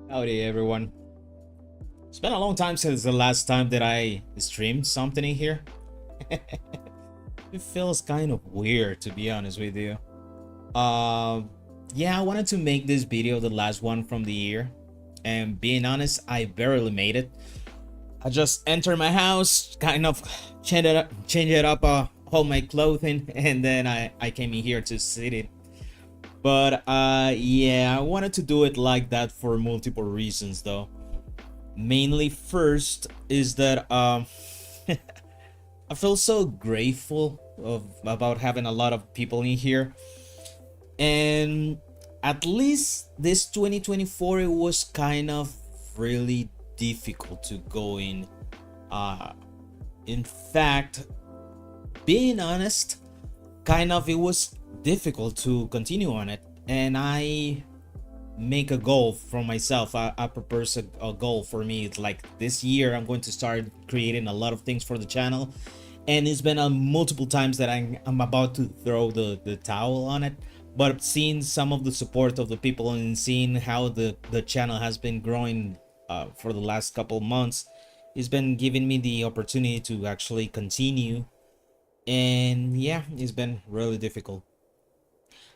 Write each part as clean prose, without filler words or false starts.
Howdy everyone. It's been a long time since the last time that I streamed something in here. It feels kind of weird, to be honest with you. Uh, yeah, I wanted to make this video the last one from the year, and being honest, I barely made it. I just entered my house, kind of change it up all my clothing, and then I came in here to sit it. But yeah, I wanted to do it like that for multiple reasons though. Mainly first is that I feel so grateful about having a lot of people in here, and at least this 2024 it was kind of really difficult to go in. In fact, being honest, kind of it was difficult to continue on it, and I make a goal for myself. I propose a goal for me. It's like this year I'm going to start creating a lot of things for the channel, and it's been multiple times that I'm about to throw the towel on it, but seeing some of the support of the people and seeing how the channel has been growing for the last couple months, it's been giving me the opportunity to actually continue. And yeah, it's been really difficult.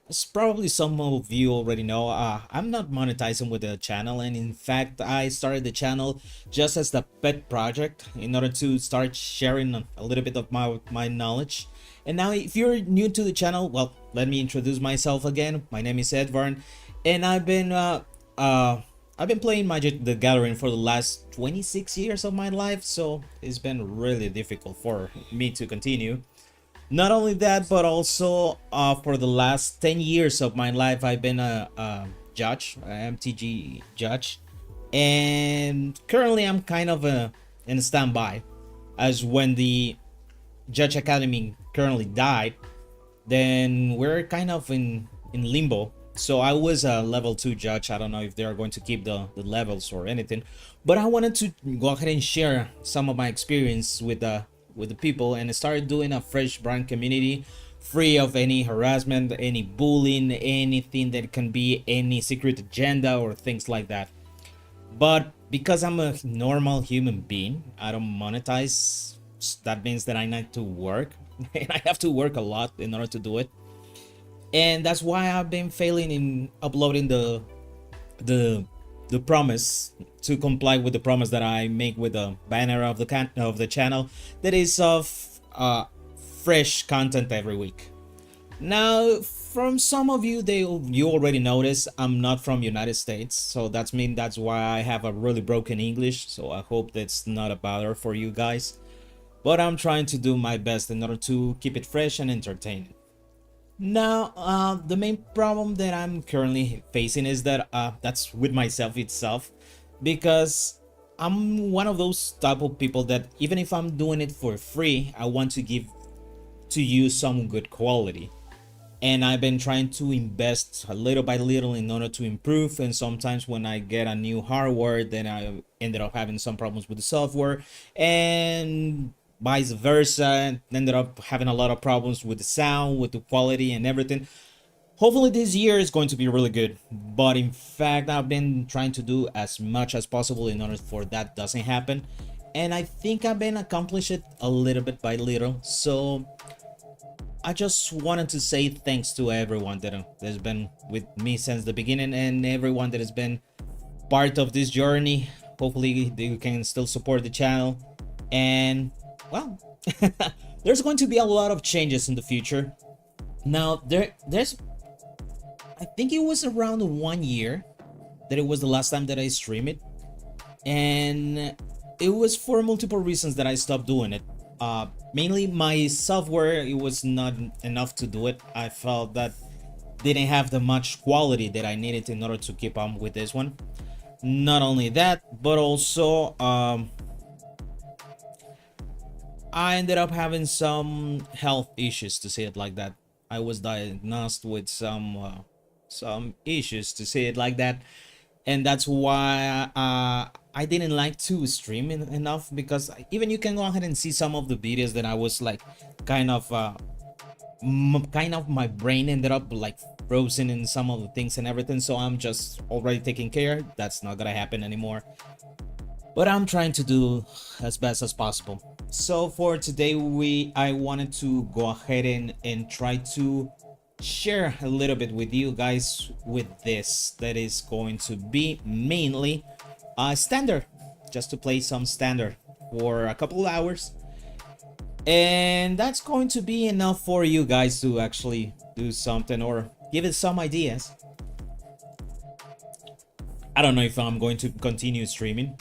As probably some of you already know, I'm not monetizing with the channel, and in fact I started the channel just as the pet project in order to start sharing a little bit of my knowledge. And now if you're new to the channel, well, let me introduce myself again. My name is Edvarn, and I've been playing Magic the Gathering for the last 26 years of my life, so it's been really difficult for me to continue. Not only that, but also for the last 10 years of my life, I've been a judge, an MTG judge. And currently I'm kind of in standby, as when the Judge Academy currently died, then we're kind of in limbo. So I was a level 2 judge. I don't know if they're going to keep the levels or anything, but I wanted to go ahead and share some of my experience with the people and start doing a fresh brand community, free of any harassment, any bullying, anything that can be any secret agenda or things like that. But because I'm a normal human being, I don't monetize. That means that I need to work and I have to work a lot in order to do it. And that's why I've been failing in uploading the promise to comply with the promise that I make with the banner of the channel, that is of fresh content every week. Now, from some of you, you already noticed I'm not from United States, so that's why I have a really broken English. So I hope that's not a bother for you guys. But I'm trying to do my best in order to keep it fresh and entertaining. Now, the main problem that I'm currently facing is that that's with myself itself, because I'm one of those type of people that even if I'm doing it for free, I want to give to you some good quality. And I've been trying to invest a little by little in order to improve, and sometimes when I get a new hardware, then I ended up having some problems with the software, and vice versa, ended up having a lot of problems with the sound, with the quality and everything. Hopefully this year is going to be really good, but in fact I've been trying to do as much as possible in order for that doesn't happen, and I think I've been accomplishing it a little bit by little. So I just wanted to say thanks to everyone that has been with me since the beginning, and everyone that has been part of this journey. Hopefully they can still support the channel, and well, there's going to be a lot of changes in the future. Now there's I think it was around 1 year that it was the last time that I streamed it, and it was for multiple reasons that I stopped doing it. Mainly my software, it was not enough to do it. I felt that didn't have the much quality that I needed in order to keep on with this one. Not only that, but also I ended up having some health issues, to say it like that. I was diagnosed with some issues, to say it like that, and that's why I didn't like to stream enough, because even you can go ahead and see some of the videos that I was like kind of kind of my brain ended up like frozen in some of the things and everything, so I'm just already taking care. That's not gonna happen anymore, but I'm trying to do as best as possible. So for today, I wanted to go ahead and try to share a little bit with you guys with this that is going to be mainly standard, just to play some standard for a couple of hours, and that's going to be enough for you guys to actually do something or give it some ideas. I don't know if I'm going to continue streaming.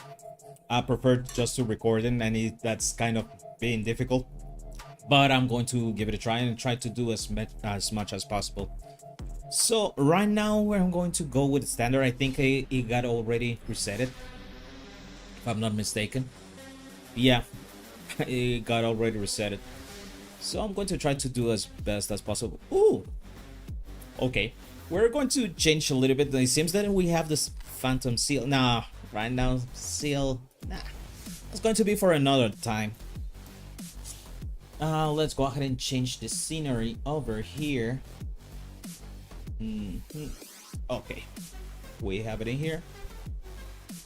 I prefer just to record it, and that's kind of being difficult, but I'm going to give it a try and try to do as much as possible. So right now I'm going to go with standard. I think it got already reset it, if I'm not mistaken. Yeah, it got already reset it. So I'm going to try to do as best as possible. Ooh, okay, we're going to change a little bit. It seems that we have this phantom seal. Nah, right now seal, nah, it's going to be for another time. Let's go ahead and change the scenery over here. Okay, we have it in here.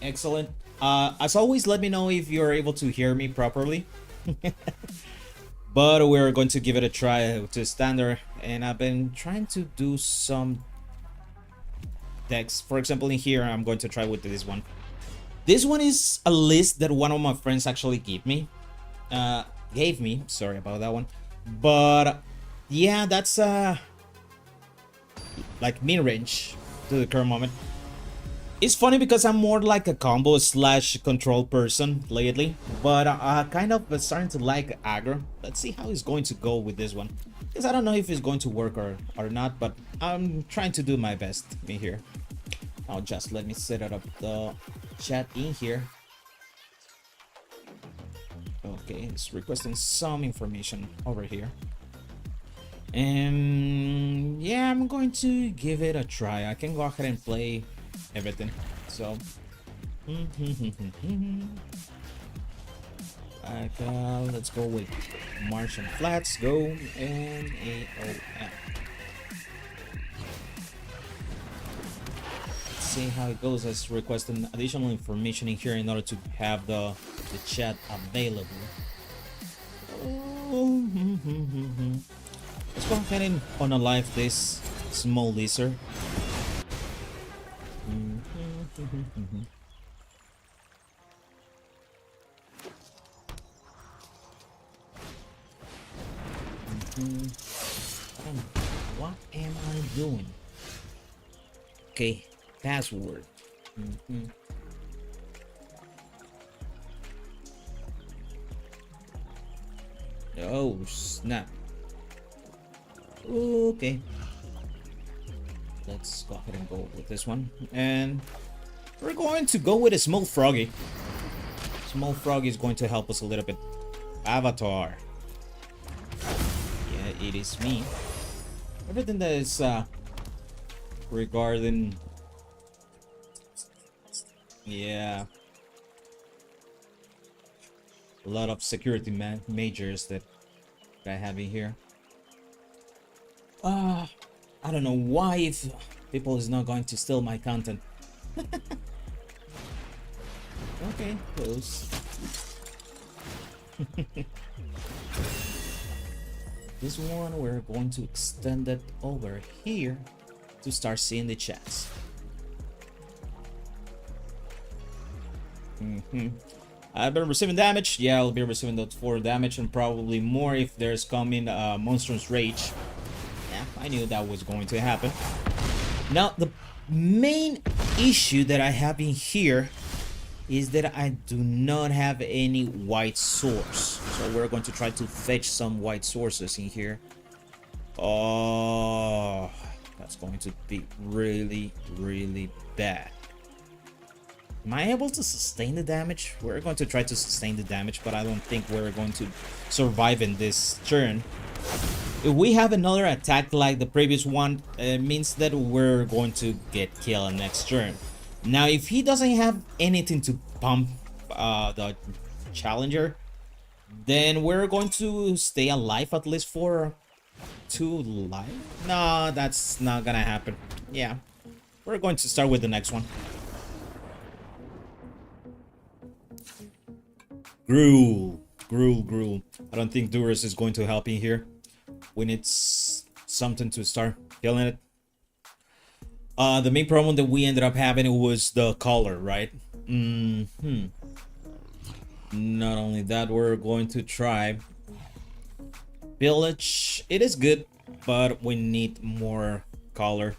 Excellent. As always, let me know if you're able to hear me properly. But we're going to give it a try to standard, and I've been trying to do some decks. For example, in here I'm going to try with this one. This one is a list that one of my friends actually gave me. Sorry about that one, but yeah, that's like mid-range to the current moment. It's funny because I'm more like a combo slash control person lately, but kind of starting to like aggro. Let's see how it's going to go with this one, because I don't know if it's going to work or not, but I'm trying to do my best in here. Now just let me set it up the chat in here. Okay, it's requesting some information over here. And yeah, I'm going to give it a try. I can go ahead and play everything. So let's go with Martian Flats, go, and AOM. Let's see how it goes. As requesting additional information in here in order to have the chat available. Let's go ahead and unalive this small lizard. What am I doing? Okay, password. Oh snap. Okay, let's go ahead and go with this one, and we're going to go with a small froggy. Small froggy is going to help us a little bit. Avatar. Yeah, it is me. Everything that is regarding, yeah, a lot of security measures that I have in here. I don't know why if people is not going to steal my content. Okay, close. This one we're going to extend it over here to start seeing the chats. I've been receiving damage. Yeah, I'll be receiving those 4 damage and probably more if there's coming Monstrous Rage. Yeah, I knew that was going to happen. Now, the main issue that I have in here is that I do not have any white source. So we're going to try to fetch some white sources in here. Oh, that's going to be really, really bad. Am I able to sustain the damage? We're going to try to sustain the damage, but I don't think we're going to survive in this turn. If we have another attack like the previous one, it means that we're going to get killed next turn. Now, if he doesn't have anything to pump the challenger, then we're going to stay alive at least for 2 life? No, that's not gonna happen. Yeah. We're going to start with the next one. Gruel. Gruel. I don't think Duras is going to help me here. We need something to start killing it. The main problem that we ended up having was the color, right? Not only that, we're going to try village. It is good, but we need more color.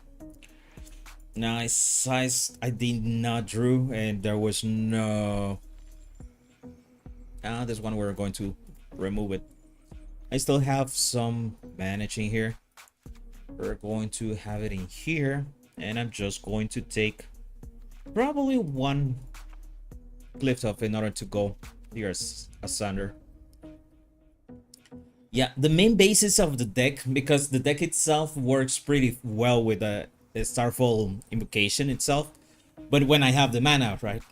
Nice size. I did not drew, and there was no. This one we're going to remove it. I still have some managing here. We're going to have it in here, and I'm just going to take probably one cliff off in order to go here asunder. Yeah, the main basis of the deck, because the deck itself works pretty well with the Starfall invocation itself, but when I have the mana, right?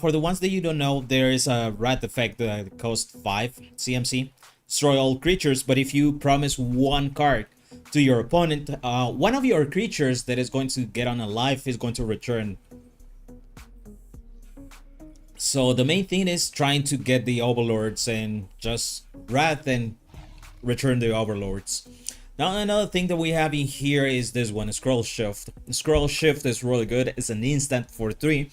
For the ones that you don't know, there is a rat effect that costs 5 CMC. Destroy all creatures, but if you promise one card to your opponent, one of your creatures that is going to get on a life is going to return. So the main thing is trying to get the overlords and just wrath and return the overlords. Now another thing that we have in here is this one, Scroll Shift. Scroll Shift is really good. It's an instant for 3.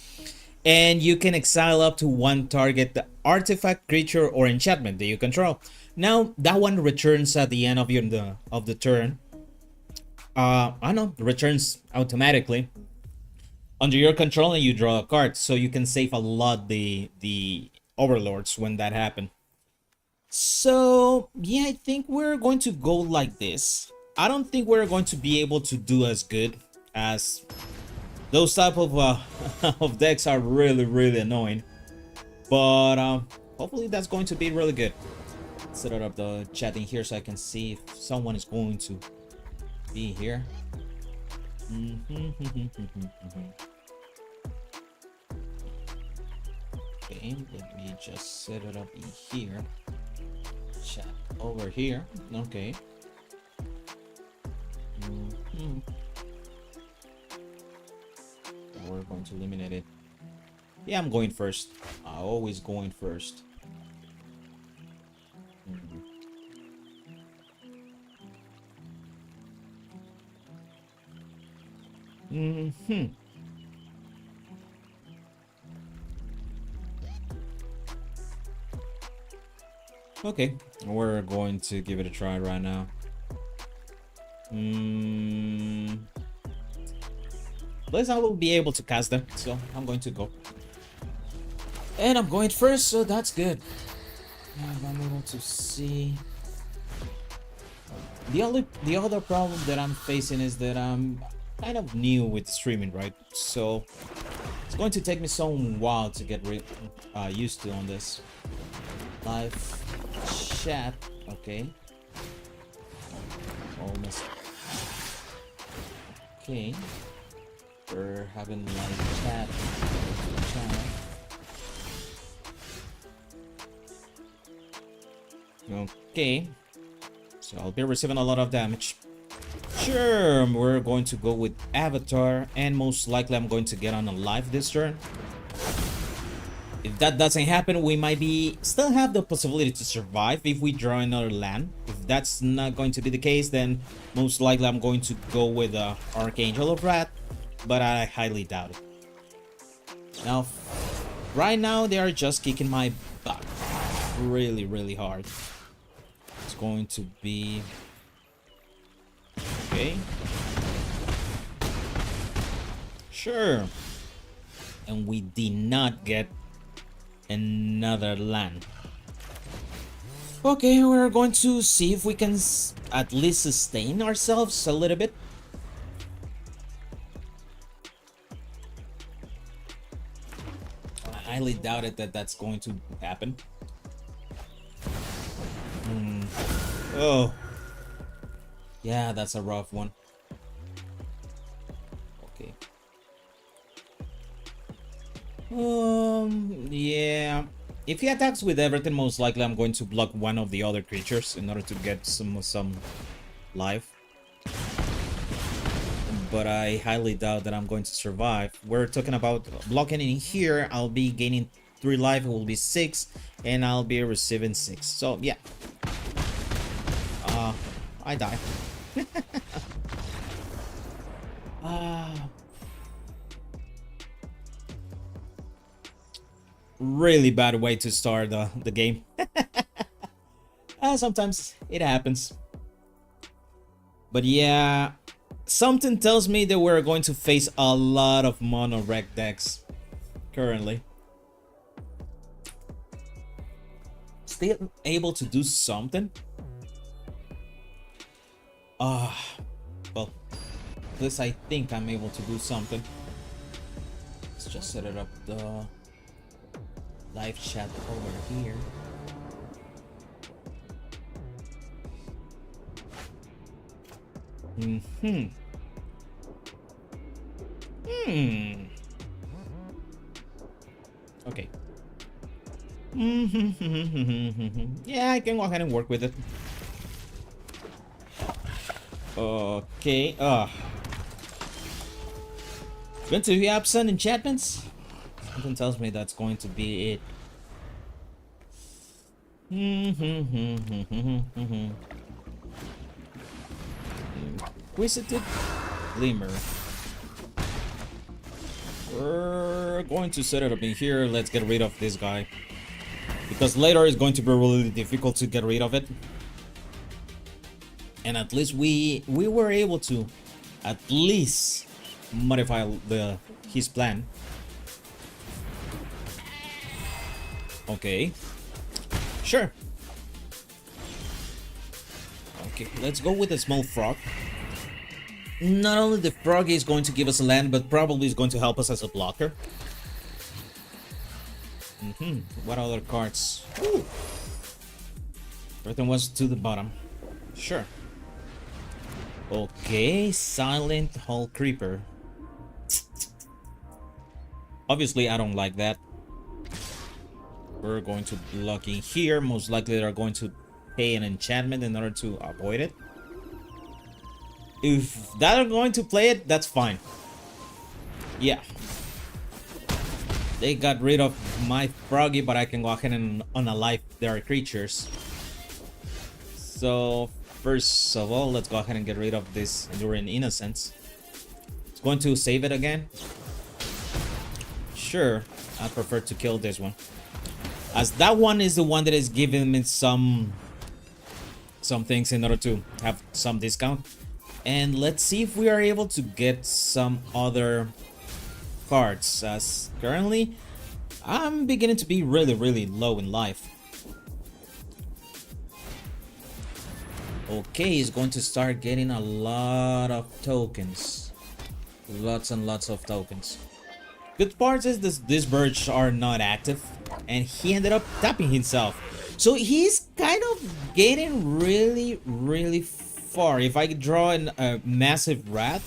And you can exile up to one target artifact, creature, or enchantment that you control. Now that one returns at the end of the turn. I know, returns automatically under your control, and you draw a card, so you can save a lot the overlords when that happens. So yeah, I think we're going to go like this. I don't think we're going to be able to do as good as those type of of decks are really annoying, but hopefully that's going to be really good. Set up the chat in here so I can see if someone is going to be here. Okay, let me just set it up in here. Chat over here. Okay. We're going to eliminate it. Yeah, I'm going first. Always going first. Okay, we're going to give it a try right now. At least I will be able to cast them, so I'm going to go. And I'm going first, so that's good. And I'm able to see. The other problem that I'm facing is that I'm kind of new with streaming, right? So it's going to take me some while to get used to on this. Live chat, okay. Almost. Okay. We're having live chat. Okay. So I'll be receiving a lot of damage. Sure, we're going to go with Avatar, and most likely I'm going to get on a live this turn. If that doesn't happen, we might still have the possibility to survive if we draw another land. If that's not going to be the case, then most likely I'm going to go with Archangel of Wrath, but I highly doubt it. Now, right now they are just kicking my butt really hard. It's going to be okay. Sure. And we did not get another land. Okay, we're going to see if we can at least sustain ourselves a little bit. I highly doubt it that that's going to happen. Oh. Yeah, that's a rough one. Okay. Yeah. if he attacks with everything, most likely I'm going to block one of the other creatures in order to get some life. But I highly doubt that I'm going to survive. We're talking about blocking in here. I'll be gaining 3 life. It will be 6, and I'll be receiving 6. So yeah, I die. Really bad way to start the game. Sometimes it happens. But yeah, something tells me that we're going to face a lot of mono rec decks currently. Still able to do something? Well, at least I think I'm able to do something. Let's just set it up the live chat over here. Okay. Yeah, I can go ahead and work with it. Okay. Going to be Abzan enchantments? Something tells me that's going to be it. Inquisitive Glimmer. We're going to set it up in here. Let's get rid of this guy, because later it's going to be really difficult to get rid of it. And at least we were able to at least modify his plan. Okay, sure. Okay, let's go with a small frog. Not only the frog is going to give us a land, but probably is going to help us as a blocker. What other cards? Ooh. Everything was to the bottom. Sure. Okay, Silent Hall Creeper. Obviously, I don't like that. We're going to block in here. Most likely, they're going to pay an enchantment in order to avoid it. If they're going to play it, that's fine. Yeah. They got rid of my froggy, but I can go ahead and unalive their creatures. So, first of all, let's go ahead and get rid of this Enduring Innocence. It's going to save it again. Sure, I prefer to kill this one, as that one is the one that is giving me some things in order to have some discount. And let's see if we are able to get some other cards, as currently I'm beginning to be really low in life. Okay, he's going to start getting a lot of tokens. Lots and lots of tokens. Good part is these birds are not active, and he ended up tapping himself. So he's kind of getting really far. If I draw a massive rat,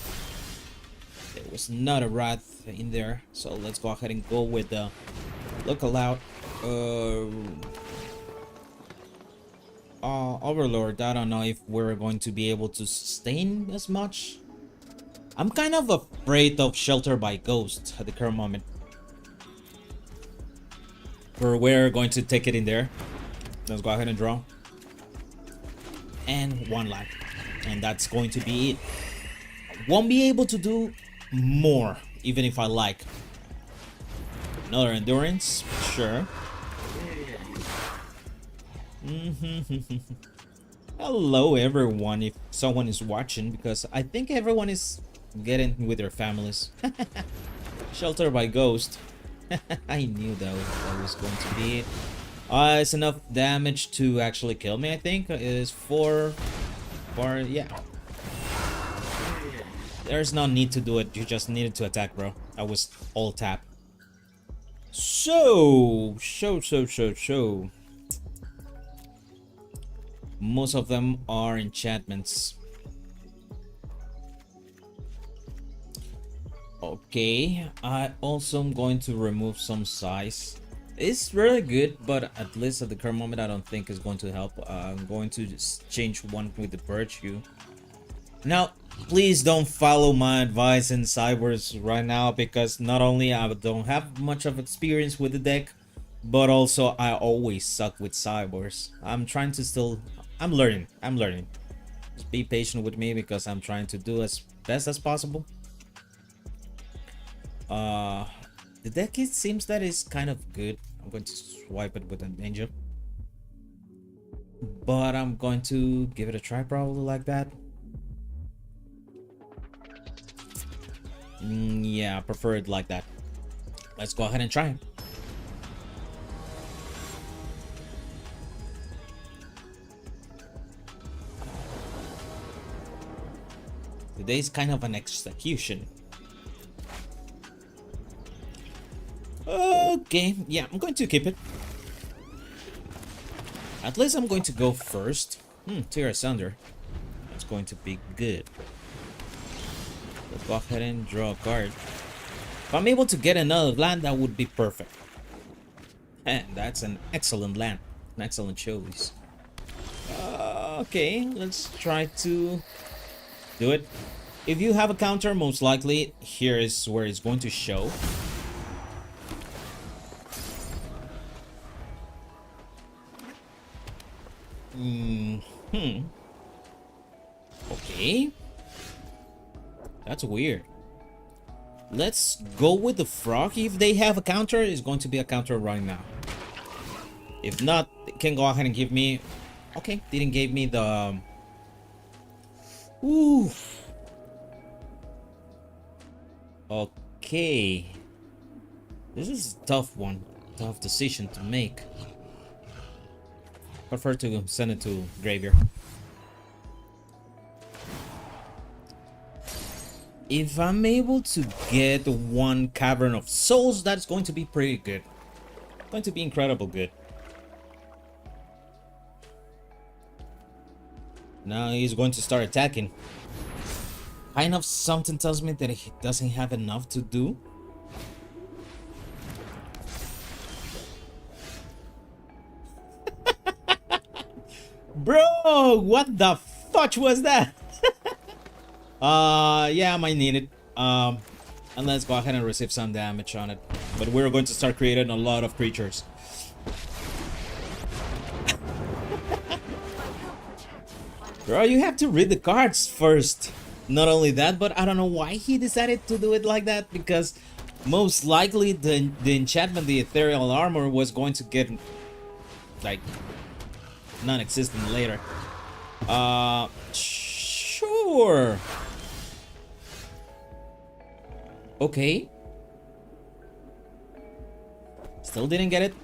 there was not a rat in there. So let's go ahead and go with the look aloud. Overlord. I don't know if we're going to be able to sustain as much. I'm kind of afraid of Shelter by Ghost at the current moment. We're going to take it in there. Let's go ahead and draw. And one land. And that's going to be it. Won't be able to do more, even if I like. Another Endurance, sure. Hello everyone, if someone is watching, because I think everyone is getting with their families. Shelter by Ghost. I knew that was going to be it. It's enough damage to actually kill me, I think. It is 4, yeah. There's no need to do it, you just needed to attack, bro. I was all tap. So. Most of them are enchantments. Okay, I also am going to remove some size. It's really good, but at least at the current moment, I don't think it's going to help. I'm going to just change one with the virtue. Now, please don't follow my advice in Cybers right now, because not only I don't have much of experience with the deck, but also I always suck with Cybers. I'm trying to still... I'm learning. Just be patient with me, because I'm trying to do as best as possible. The deck, it seems that is kind of good. I'm going to swipe it with a ninja, but I'm going to give it a try probably like that. Yeah, I prefer it like that. Let's go ahead and try it. Today's kind of an execution. Okay, yeah, I'm going to keep it. At least I'm going to go first. Tear asunder. That's going to be good. Let's go ahead and draw a card. If I'm able to get another land, that would be perfect. And that's an excellent land. An excellent choice. Okay, let's try to do it. If you have a counter, most likely here is where it's going to show. Okay. That's weird. Let's go with the frog. If they have a counter, it's going to be a counter right now. If not, they can go ahead and give me... Okay, didn't give me the... Ooh. Okay. This is a tough one. Tough decision to make. Prefer to send it to graveyard. If I'm able to get one Cavern of Souls, that's going to be pretty good. Going to be incredible good. Now he's going to start attacking. Kind of something tells me that he doesn't have enough to do. Bro, what the fudge was that? Yeah, I might need it. And let's go ahead and receive some damage on it. But we're going to start creating a lot of creatures. Bro, you have to read the cards first. Not only that, but I don't know why he decided to do it like that, because most likely the enchantment, the ethereal armor, was going to get like non-existent later. Sure. Okay. Still didn't get it.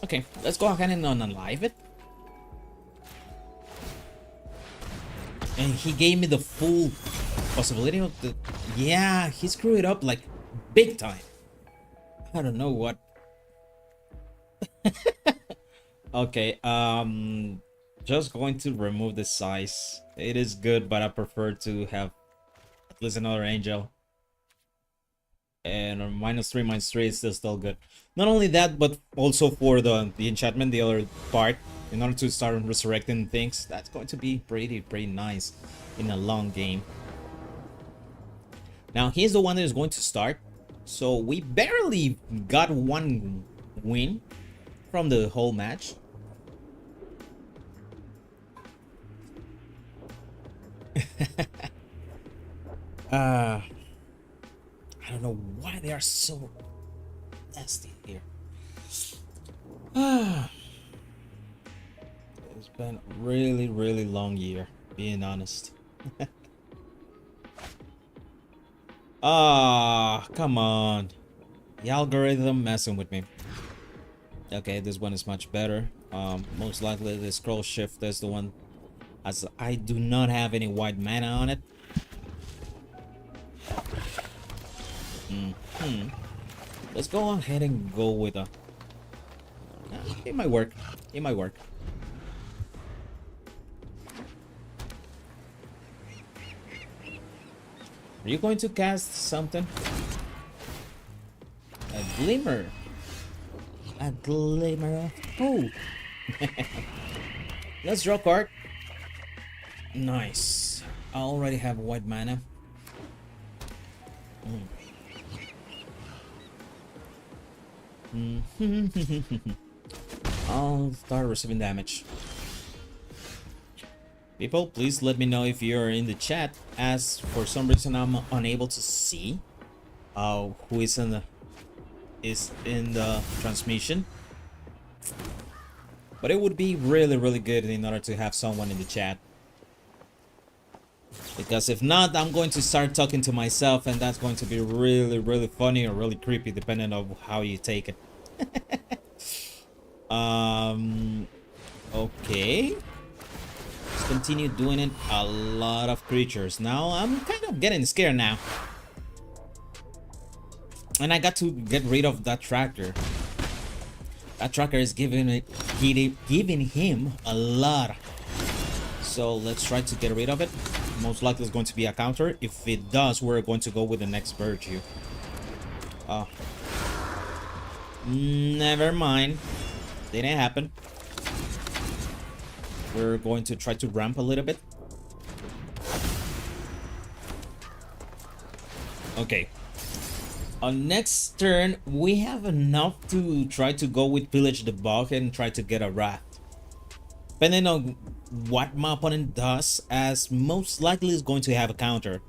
Okay, let's go ahead and unalive it. And he gave me the full possibility of the... Yeah, he screwed it up like big time. I don't know what. Okay, just going to remove the size. It is good, but I prefer to have at least another angel. And -3/-3 is still good. Not only that, but also for the enchantment, the other part, in order to start resurrecting things. That's going to be pretty nice in a long game. Now he's the one that is going to start, so we barely got one win from the whole match. I don't know why they are so nasty here. It's been a really long year, being honest. Come on. The algorithm messing with me. Okay, this one is much better. Most likely the scroll shift is the one, as I do not have any white mana on it. Let's go ahead and go with a... It might work. It might work. Are you going to cast something? glimmer. A glimmer of hope. Let's draw a card. Nice. I already have white mana. I'll start receiving damage. People, please let me know if you're in the chat, as for some reason I'm unable to see who is in the transmission. But it would be really good in order to have someone in the chat. Because if not, I'm going to start talking to myself, and that's going to be really funny or really creepy, depending on how you take it. Okay. Let's continue doing it. A lot of creatures. Now I'm kind of getting scared now. And I got to get rid of that tracker. That tracker is giving him a lot. So let's try to get rid of it. Most likely it's going to be a counter. If it does, we're going to go with the next virtue. Never mind. Didn't happen. We're going to try to ramp a little bit. Okay. On next turn, we have enough to try to go with Pillage the Bog and try to get a Wrath. Depending on what my opponent does, as most likely is going to have a counter.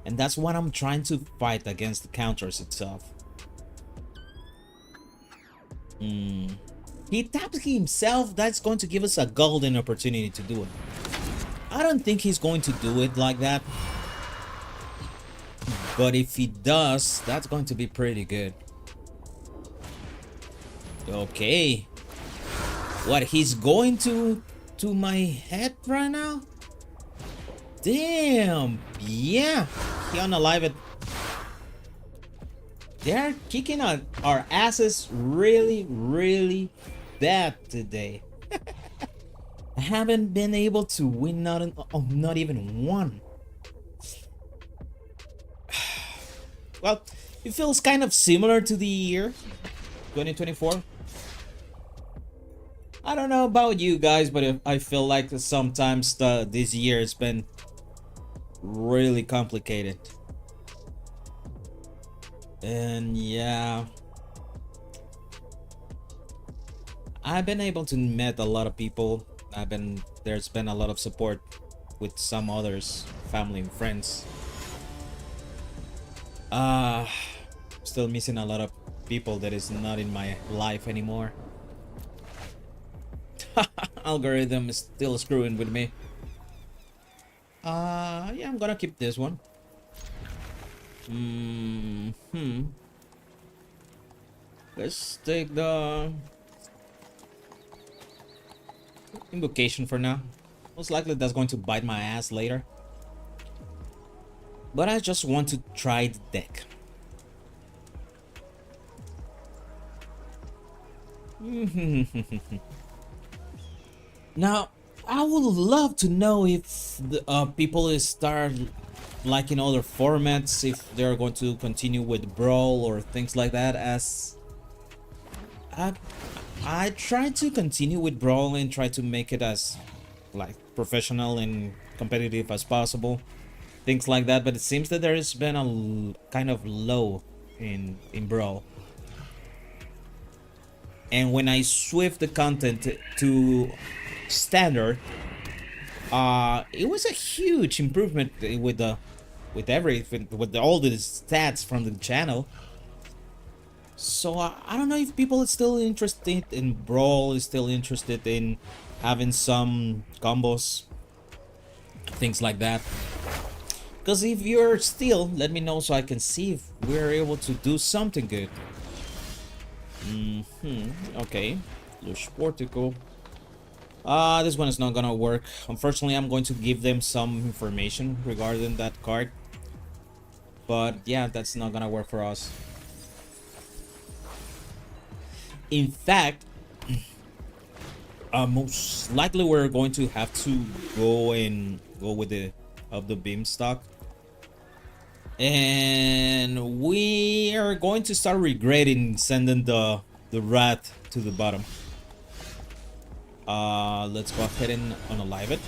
And that's what I'm trying to fight against, the counters itself. He taps himself. That's going to give us a golden opportunity to do it. I don't think he's going to do it like that. But if he does, that's going to be pretty good. Okay. What, he's going to my head right now? Damn. Yeah. He unalive it. They're kicking our asses really bad today. I haven't been able to win not even one. Well, it feels kind of similar to the year 2024. I don't know about you guys, but I feel like sometimes this year has been really complicated. And yeah, I've been able to meet a lot of people. There's been a lot of support with some others, family and friends. Still missing a lot of people that is not in my life anymore. Algorithm is still screwing with me. Yeah, I'm gonna keep this one. Let's take the invocation for now. Most likely that's going to bite my ass later. But I just want to try the deck. Now, I would love to know if the, people start liking other formats, if they're going to continue with Brawl or things like that, as I try to continue with Brawl and try to make it as like professional and competitive as possible, things like that, but it seems that there has been a kind of low in Brawl. And when I swift the content to standard, it was a huge improvement with everything, with all the stats from the channel. So I don't know if people are still interested in Brawl, is still interested in having some combos, things like that. Because if you're still, let me know so I can see if we're able to do something good. Okay, Lush Portico. This one is not gonna work. Unfortunately, I'm going to give them some information regarding that card. But yeah, that's not gonna work for us. In fact, most likely we're going to have to go with the beam stock. And we are going to start regretting sending the rat to the bottom. Let's go ahead and unalive it.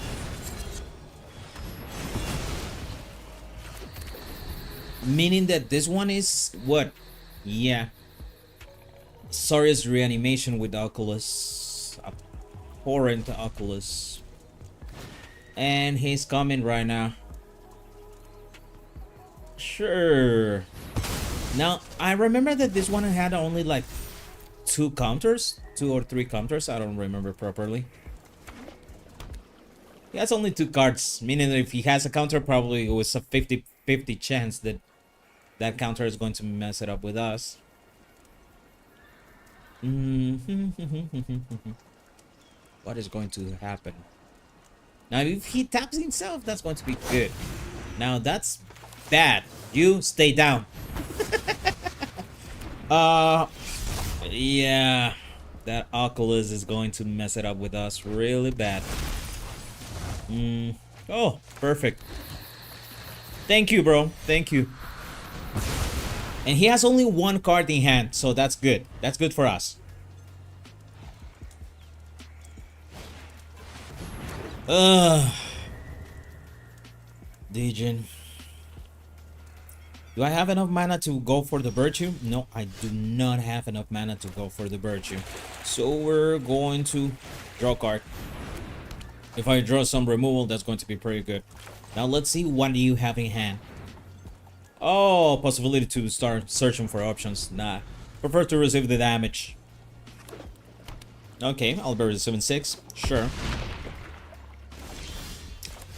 Meaning that this one is what? Yeah. Sorry's reanimation with Oculus. Abhorrent Oculus. And he's coming right now. Sure. Now, I remember that this one had only like 2 counters. 2 or 3 counters. I don't remember properly. He has only 2 cards. Meaning that if he has a counter, probably it was a 50-50 chance that that counter is going to mess it up with us. What is going to happen? Now, if he taps himself, that's going to be good. Now, that's bad. You stay down. Yeah. That Oculus is going to mess it up with us really bad. Oh, perfect. Thank you, bro. Thank you. And he has only 1 card in hand, so that's good. That's good for us. Djinn. Do I have enough mana to go for the virtue? No, I do not have enough mana to go for the virtue. So we're going to draw a card. If I draw some removal, that's going to be pretty good. Now let's see what you have in hand. Oh, possibility to start searching for options. Nah, prefer to receive the damage. Okay, I'll be receiving 6. Sure.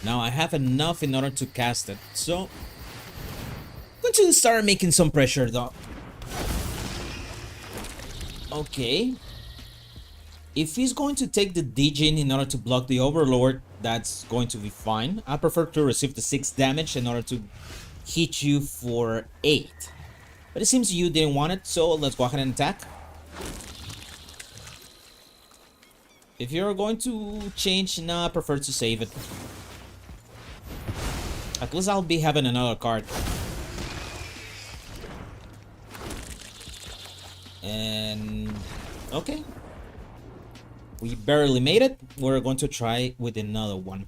Now I have enough in order to cast it, so I'm going to start making some pressure though. Okay. If he's going to take the Djinn in order to block the Overlord, that's going to be fine. I prefer to receive the 6 damage in order to hit you for 8. But it seems you didn't want it, so let's go ahead and attack. If you're going to change, no, I prefer to save it. At least I'll be having another card. And okay. We barely made it. We're going to try with another one.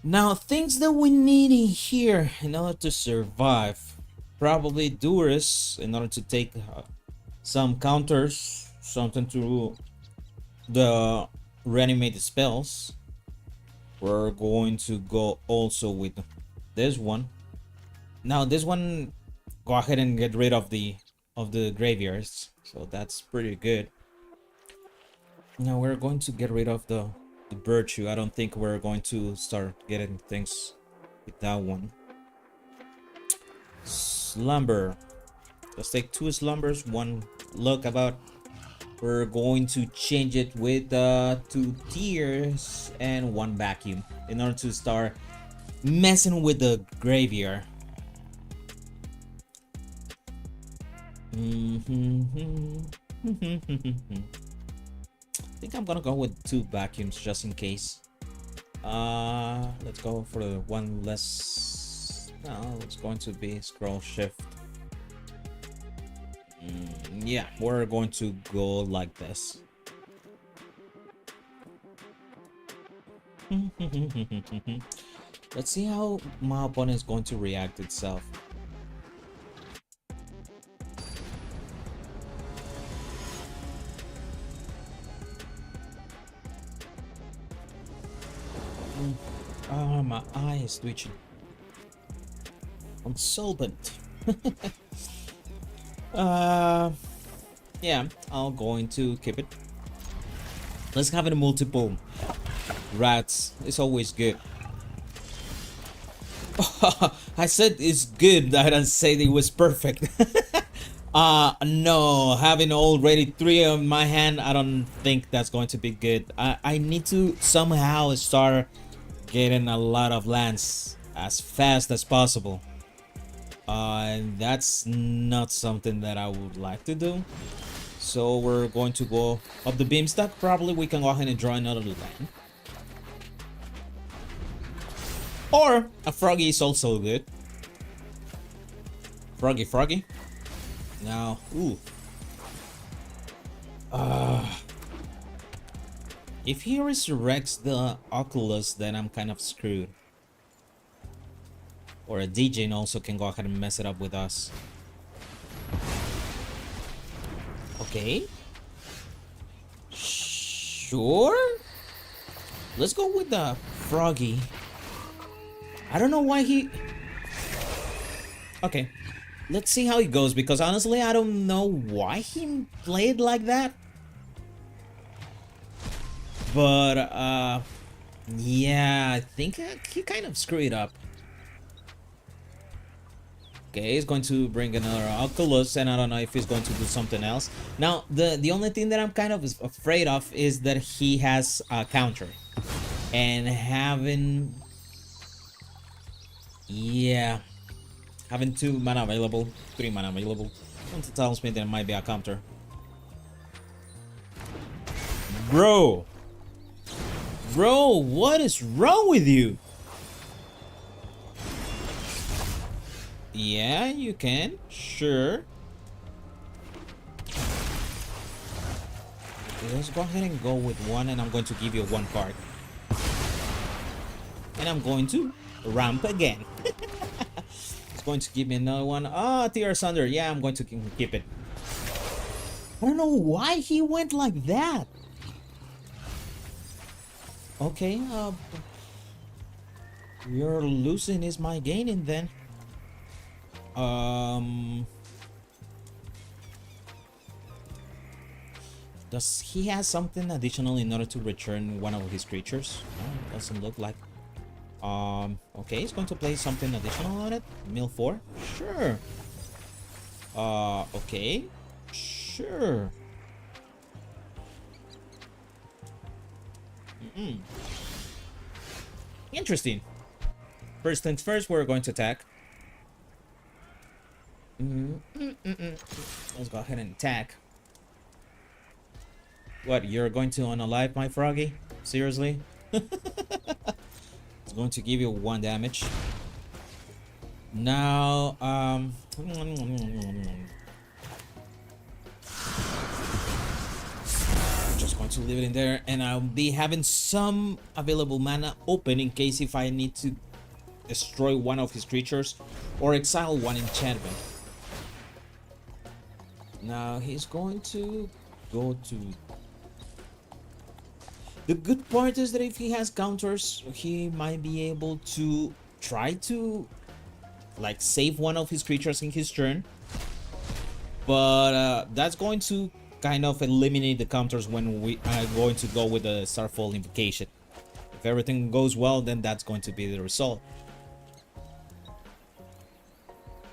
Now, things that we need in here in order to survive. Probably Duris in order to take some counters. Something to the reanimated spells. We're going to go also with this one. Now, this one, go ahead and get rid of the graveyards. So that's pretty good. Now we're going to get rid of the virtue. I don't think we're going to start getting things with that one. Slumber. Let's take 2 slumbers, 1 look about. We're going to change it with 2 tears and 1 vacuum in order to start messing with the graveyard. I think I'm gonna go with 2 vacuums just in case. Let's go for the 1 less. No, it's going to be scroll shift. Yeah, we're going to go like this. Let's see how my opponent is going to react itself. Oh, my eye is twitching. I'm solvent. Yeah, I'm going to keep it. Let's have it multiple rats. It's always good. I said it's good. I didn't say it was perfect. No, having already 3 on my hand, I don't think that's going to be good. I need to somehow start getting a lot of lands as fast as possible. And that's not something that I would like to do. So we're going to go up the beanstalk. Probably we can go ahead and draw another land. Or a froggy is also good. Froggy. Now, ooh. If he resurrects the Oculus, then I'm kind of screwed. Or a DJ also can go ahead and mess it up with us. Okay. Sure. Let's go with the Froggy. I don't know why he... Okay. Let's see how it goes, because honestly, I don't know why he played like that. But, yeah, I think he kind of screwed up. Okay, he's going to bring another Oculus, and I don't know if he's going to do something else. Now, the only thing that I'm kind of afraid of is that he has a counter. And having... Yeah. Having 2 mana available, 3 mana available, something tells me there might be a counter. Bro, what is wrong with you? Yeah, you can, sure. Okay, let's go ahead and go with 1, and I'm going to give you 1 card. And I'm going to ramp again. Going to give me another one. Ah, Tear Asunder. Yeah, I'm going to keep it. I don't know why he went like that. Okay, you're losing is my gaining then. Does he have something additional in order to return one of his creatures? No, doesn't look like. Okay, he's going to play something additional on it. Mill 4? Sure. Okay. Sure. Interesting. First things first, we're going to attack. Let's go ahead and attack. What, you're going to unalive my Froggy? Seriously? Going to give you 1 damage. Now, just going to leave it in there, and I'll be having some available mana open in case if I need to destroy one of his creatures or exile 1 enchantment. Now he's going to go to... The good part is that if he has counters, he might be able to try to like save one of his creatures in his turn. But that's going to kind of eliminate the counters when we are going to go with the Starfall Invocation. If everything goes well, then that's going to be the result.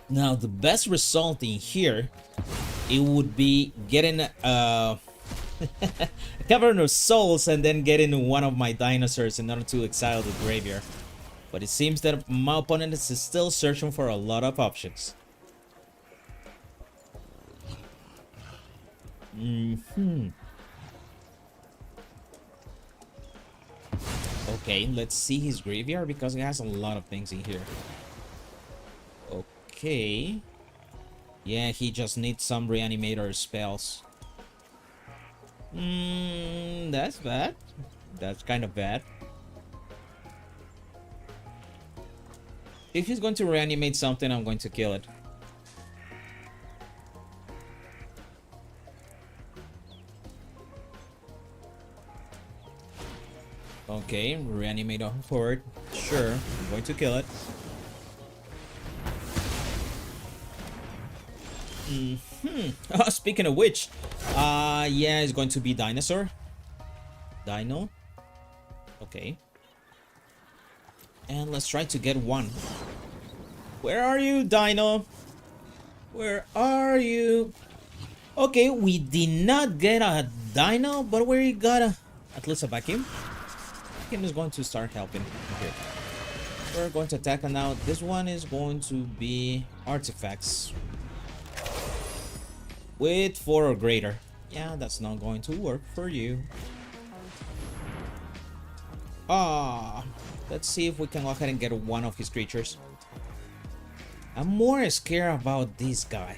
Now, the best result in here, it would be getting a Cavern of Souls and then getting one of my dinosaurs in order to exile the graveyard. But it seems that my opponent is still searching for a lot of options. Okay, let's see his graveyard because he has a lot of things in here. Okay. Yeah, he just needs some reanimator spells. That's bad. That's kind of bad. If he's going to reanimate something, I'm going to kill it. Okay, reanimate a horde. Sure, I'm going to kill it. Oh, speaking of which, yeah, it's going to be dinosaur. Dino. Okay. And let's try to get one. Where are you, Dino? Where are you? Okay, we did not get a Dino, but we got at least a vacuum. Vacuum is going to start helping here. We're going to attack, and now this one is going to be artifacts with 4 or greater. Yeah, that's not going to work for you. Let's see if we can go ahead and get one of his creatures. I'm more scared about this guy.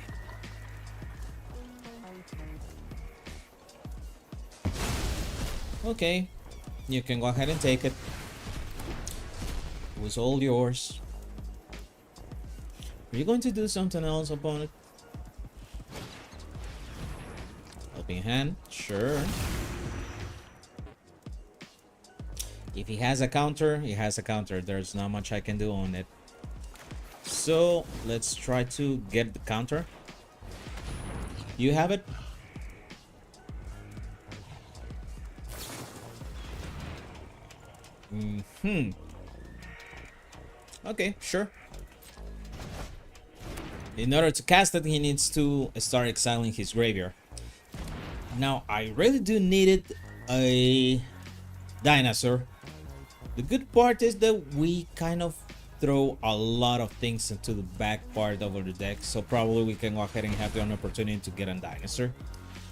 Okay, you can go ahead and take it. It was all yours. Are you going to do something else, opponent? Helping hand? Sure. If he has a counter, he has a counter. There's not much I can do on it. So let's try to get the counter. You have it? Okay, sure. In order to cast it, he needs to start exiling his graveyard. Now, I really do need a dinosaur. The good part is that we kind of throw a lot of things into the back part of the deck, so probably we can go ahead and have the opportunity to get a dinosaur.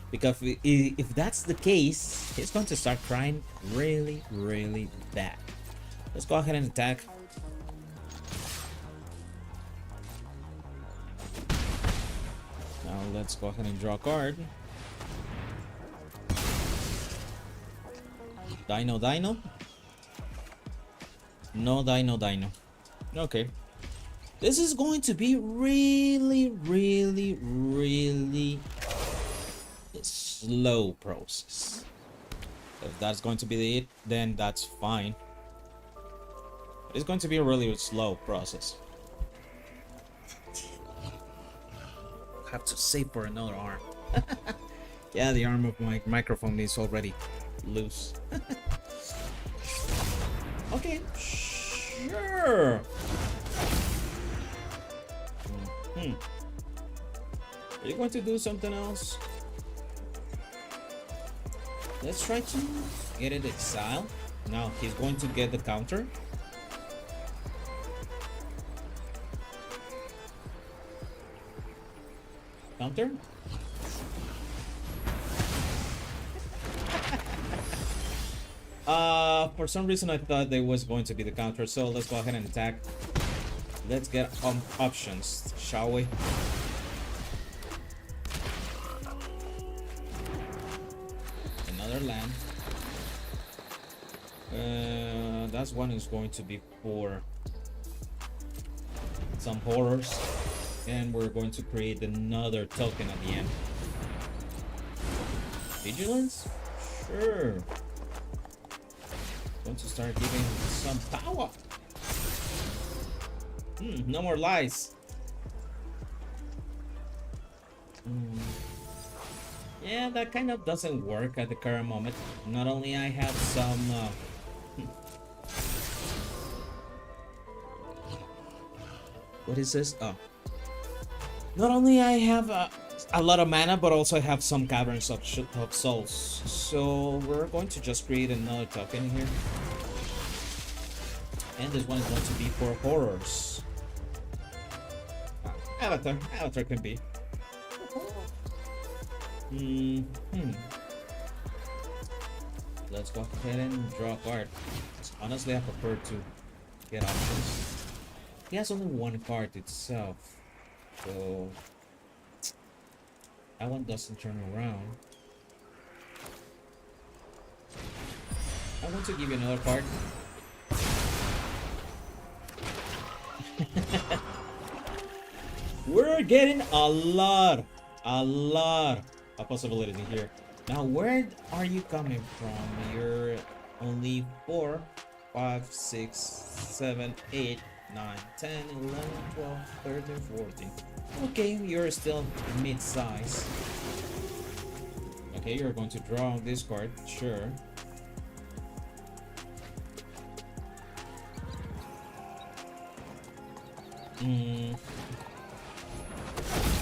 Because if that's the case, he's going to start crying really, really bad. Let's go ahead and attack. Now let's go ahead and draw a card. Dino. No dino. Okay. This is going to be really, really, really slow process. If that's going to be it, then that's fine. It's going to be a really slow process. Have to save for another arm. Yeah, the arm of my microphone is already loose. Okay, sure. Are you going to do something else? Let's try to get it exiled. Now he's going to get the counter. Counter. For some reason I thought there was going to be the counter, so let's go ahead and attack. Let's get options, shall we? Another land. That one is going to be for some horrors, and we're going to create another token at the end. Vigilance? Sure. Going to start giving some power. No more lies. Yeah, that kind of doesn't work at the current moment. Not only I have some what is this? Oh, not only I have a lot of mana, but also I have some Caverns of Souls. So we're going to just create another token here. And this one is going to be for horrors. Avatar can be. Let's go ahead and draw a card. Honestly, I prefer to get options. He has only one card itself, so that one doesn't turn around. I want to give you another card. We're getting a lot of possibilities in here. Now, where are you coming from? You're only 4, 5, 6, 7, 8, 9, 10, 11, 12, 13, 14. Okay, you're still mid-size. Okay, you're going to draw this card, sure.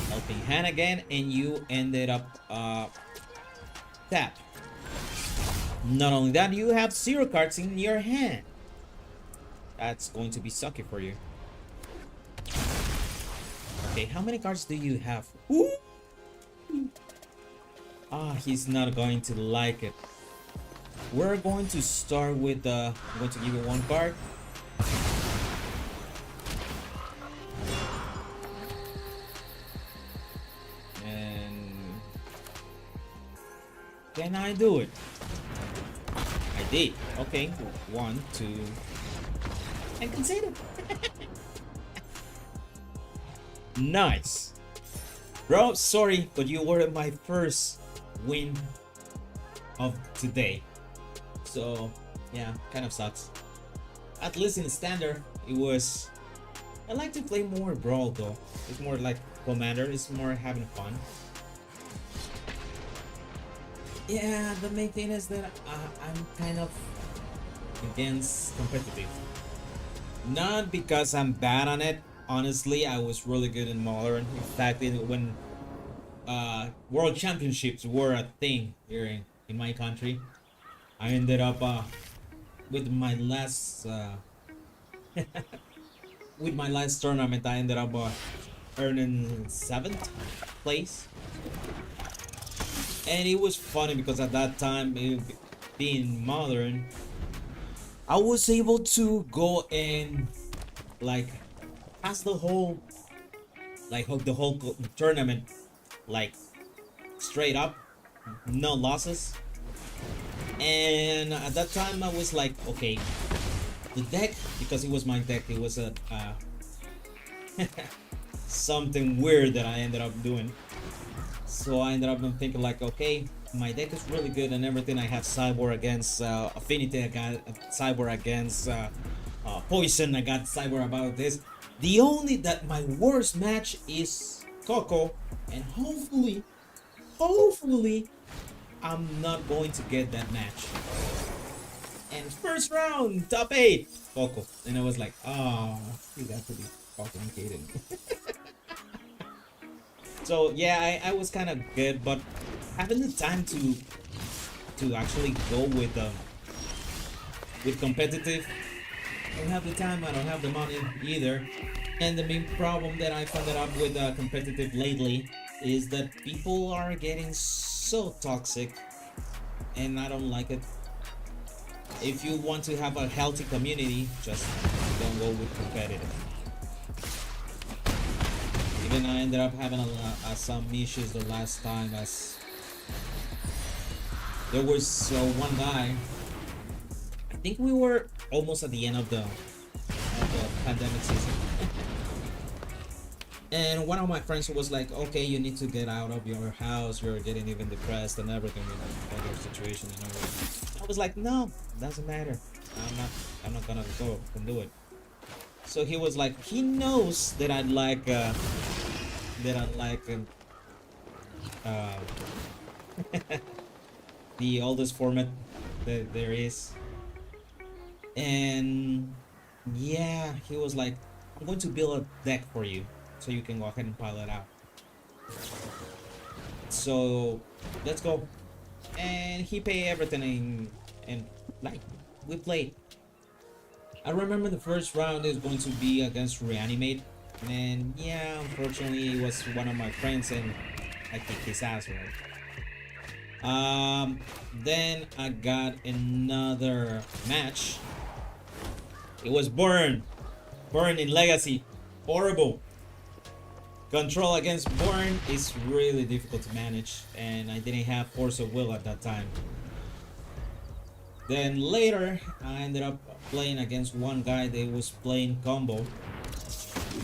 Helping hand again, and you ended up tap. Not only that, you have 0 cards in your hand. That's going to be sucky for you. Okay, how many cards do you have? Ooh. He's not going to like it. We're going to start with I'm going to give you 1 card. Can I do it? I did. Okay, 1, 2, and conceded. Nice. Bro, sorry, but you were my first win of today. So, yeah, kind of sucks. At least in standard, it was... I like to play more Brawl though. It's more like Commander, it's more having fun. Yeah, the main thing is that I'm kind of against competitive. Not because I'm bad on it. Honestly, I was really good in Modern. In fact, when World Championships were a thing here in my country, I ended up with my last with my last tournament. I ended up earning 7th place, and it was funny because at that time, being Modern, I was able to go and like pass the whole tournament like straight up, no losses. And at that time I was like, okay, the deck, because it was my deck, it was a something weird that I ended up doing. So I ended up thinking like, okay, my deck is really good and everything. I have Cyborg against Affinity, I got Cyborg against Poison, I got Cyborg about this. The only that my worst match is Coco, and hopefully I'm not going to get that match. And first round, top 8, Coco. And I was like, oh, you got to be fucking kidding me. So yeah, I was kind of good, but having the time to actually go with competitive, I don't have the time, I don't have the money either. And the main problem that I found up with competitive lately is that people are getting so toxic, and I don't like it. If you want to have a healthy community, just don't go with competitive. Even I ended up having some issues the last time, as there was one guy. I think we were almost at the end of the pandemic season. And one of my friends was like, okay, you need to get out of your house, you're getting even depressed and everything with your situation and everything. I was like, no, doesn't matter. I'm not gonna go and do it. So he was like, he knows that I like the oldest format that there is. And yeah, he was like, I'm going to build a deck for you so you can go ahead and pile it out. So let's go. And he paid everything, and like, we played. I remember the first round is going to be against Reanimate, and yeah, unfortunately it was one of my friends and I kicked his ass, right? Then I got another match. It was Burn in Legacy. Horrible. Control against Burn is really difficult to manage, and I didn't have Force of Will at that time. Then later, I ended up playing against one guy that was playing combo,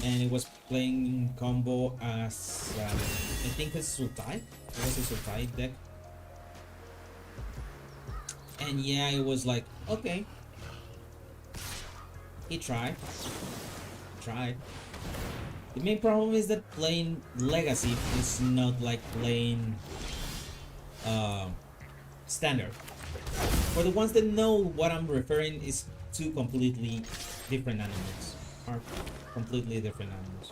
and it was playing combo as I think it's Sultai. It was a Sultai deck, and yeah, it was like, okay, he tried. The main problem is that playing Legacy is not like playing Standard. For the ones that know what I'm referring, is two completely different animals. Are completely different animals.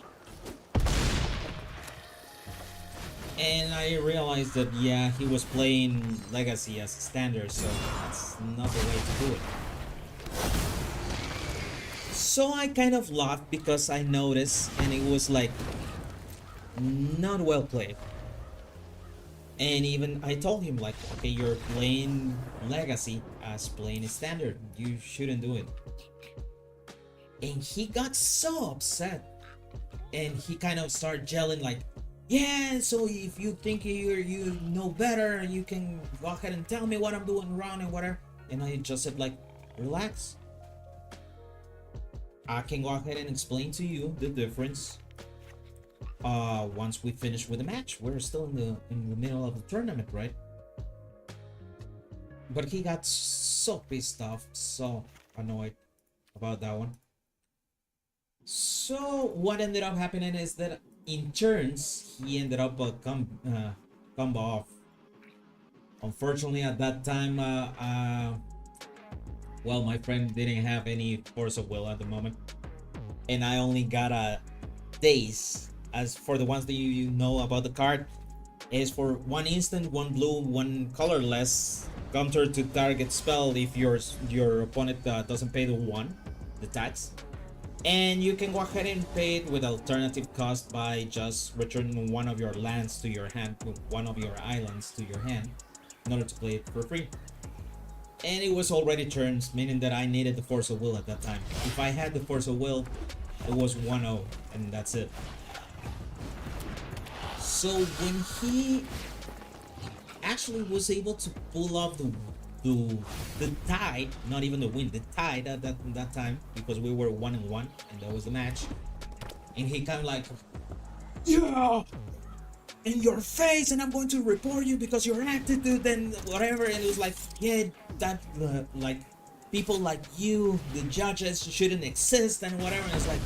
And I realized that yeah, he was playing Legacy as Standard, so that's not the way to do it. So I kind of laughed because I noticed, and it was like not well played. And even I told him like, okay, you're playing Legacy as playing Standard. You shouldn't do it. And he got so upset, and he kind of started yelling like, Yeah, so if you think you know better, you can go ahead and tell me what I'm doing wrong and whatever. And I just said like, relax. I can go ahead and explain to you the difference. Once we finish with the match, we're still in the middle of the tournament, right? But he got so pissed off, so annoyed about that one. So what ended up happening is that in turns he ended up combo off. Unfortunately, at that time, well, my friend didn't have any force of will at the moment, and I only got a daze. As for the ones that you know about the card, is for one instant, one blue, one colorless, counter to target spell if your opponent doesn't pay the tax. And you can go ahead and pay it with alternative cost by just returning one of your lands to your hand, one of your islands to your hand, in order to play it for free. And it was already turns, meaning that I needed the force of will at that time. If I had the force of will, it was 1-0, and that's it. So when he actually was able to pull off the tide, not even the win, the tide at that time, because we were 1-1 and that was the match, and he kind of like, yeah, in your face, and I'm going to report you because your attitude and whatever. And it was like, yeah, that like people like you, the judges, shouldn't exist and whatever. And it's like,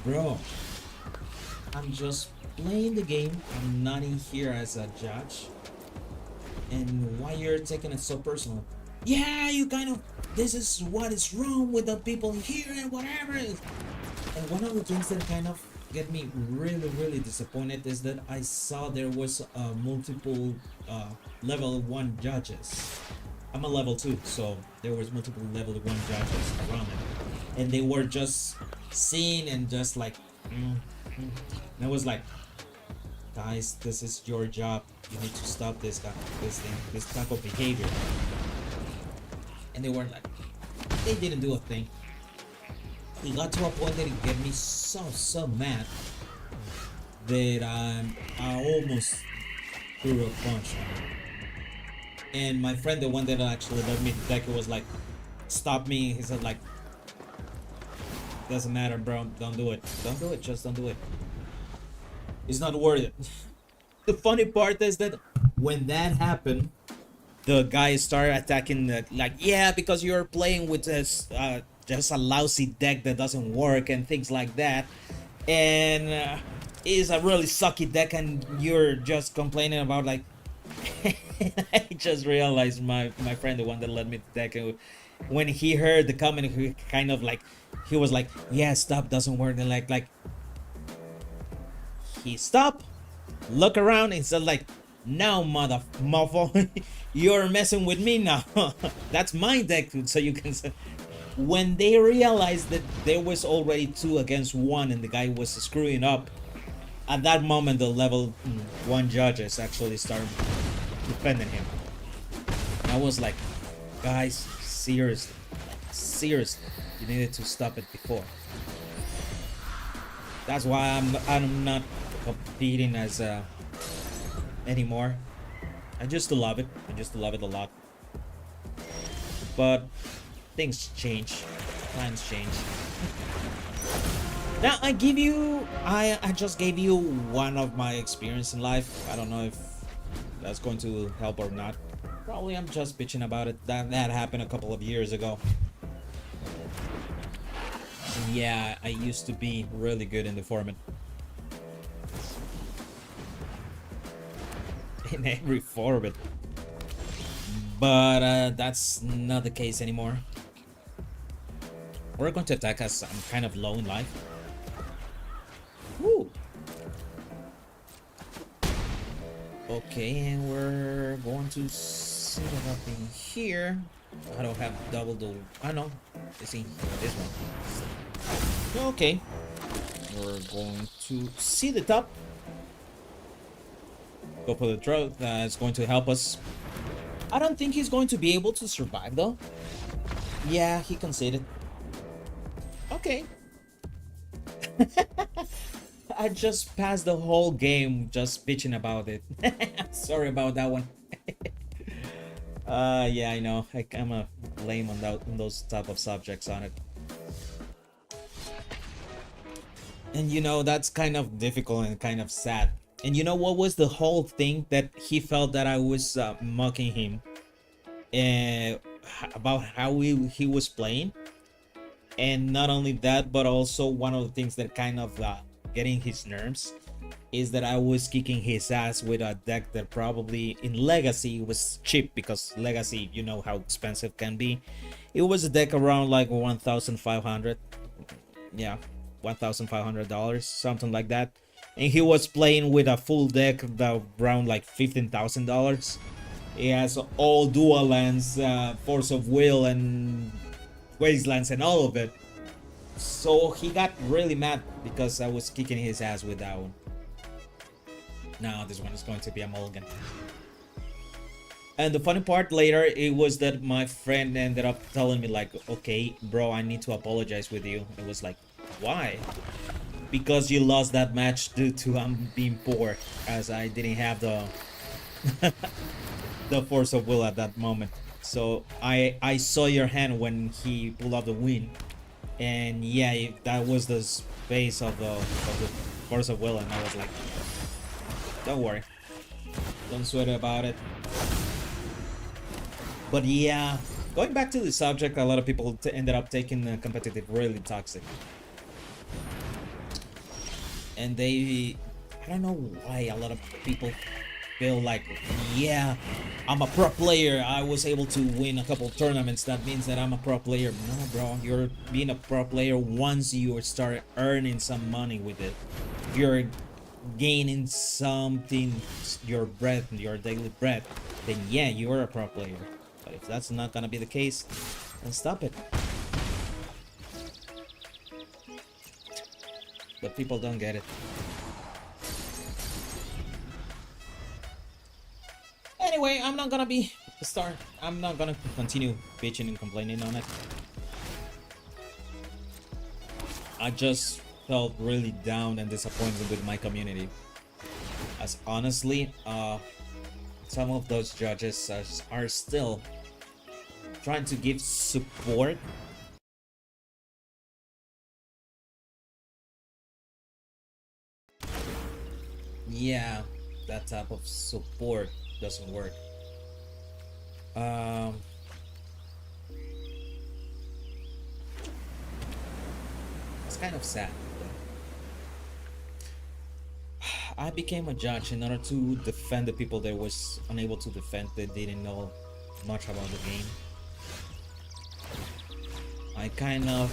bro, I'm just playing the game. I'm not in here as a judge. And why you're taking it so personal? Yeah, you kind of, this is what is wrong with the people here and whatever. And one of the things that kind of get me really disappointed is that I saw there was multiple level 1 judges. I'm a level 2, so there was multiple level 1 judges around it, and they were just seeing and just like and I was like, guys, this is your job. You need to stop this type of behavior. And they weren't like, they didn't do a thing. It got to a point that it get me so mad that I almost threw a punch. And my friend, the one that actually let me deck, it was like, stop me. He said like, doesn't matter, bro, don't do it, just don't do it. It's not worth it. The funny part is that when that happened, the guy started attacking like, yeah, because you're playing with this just a lousy deck that doesn't work and things like that, and it's a really sucky deck, and you're just complaining about like I just realized my friend, the one that led me to deck, when he heard the comment, he kind of like, he was like, yeah, stop, doesn't work. And like he stopped, look around, and said like, now motherfucker, you're messing with me now. That's my deck, so you can. When they realized that there was already 2 against 1 and the guy was screwing up, at that moment the level 1 judges actually started defending him. And I was like, guys, seriously, you needed to stop it before. That's why I'm not competing as anymore. I just love it. A lot. But things change, times change. Now I just gave you one of my experience in life. I don't know if that's going to help or not. Probably I'm just bitching about it. That happened a couple of years ago. And yeah, I used to be really good in the format. In every format. But that's not the case anymore. We're going to attack us. I'm kind of low in life. Woo. Okay, and we're going to set it up in here. I don't have double the. I know. It's in this one. Okay. We're going to see the top. Go for the throat. It's going to help us. I don't think he's going to be able to survive though. Yeah, he conceded. Okay. I just passed the whole game just bitching about it. Sorry about that one. Yeah, I know. I'm a lame on that on those type of subjects on it. And you know, that's kind of difficult and kind of sad. And you know what was the whole thing that he felt that I was mocking him about how he was playing? And not only that, but also one of the things that kind of getting his nerves is that I was kicking his ass with a deck that probably in Legacy was cheap, because Legacy, you know how expensive can be. It was a deck around like 1,500, yeah, $1,500, something like that. And he was playing with a full deck that around like $15,000. It has all dual lands, Force of Will, and Wastelands, and all of it. So he got really mad because I was kicking his ass with that one. Now this one is going to be a mulligan. And the funny part later, it was that my friend ended up telling me like, okay, bro, I need to apologize with you. It was like, why? Because you lost that match due to being poor, as I didn't have the the Force of Will at that moment. So I saw your hand when he pulled off the win, and yeah, that was the space of the Force of Will, and I was like, don't worry, don't sweat about it. But yeah, going back to the subject, a lot of people ended up taking the competitive really toxic, and I don't know why a lot of people feel like, yeah, I'm a pro player, I was able to win a couple tournaments, that means that I'm a pro player. No, bro, you're being a pro player once you start earning some money with it. If you're gaining something, your bread, your daily bread, then yeah, you're a pro player. But if that's not gonna be the case, then stop it. But people don't get it. Anyway, I'm not gonna continue bitching and complaining on it. I just felt really down and disappointed with my community. As honestly, some of those judges are still trying to give support. Yeah, that type of support doesn't work. It's kind of sad. I became a judge in order to defend the people that was unable to defend, that didn't know much about the game. I kind of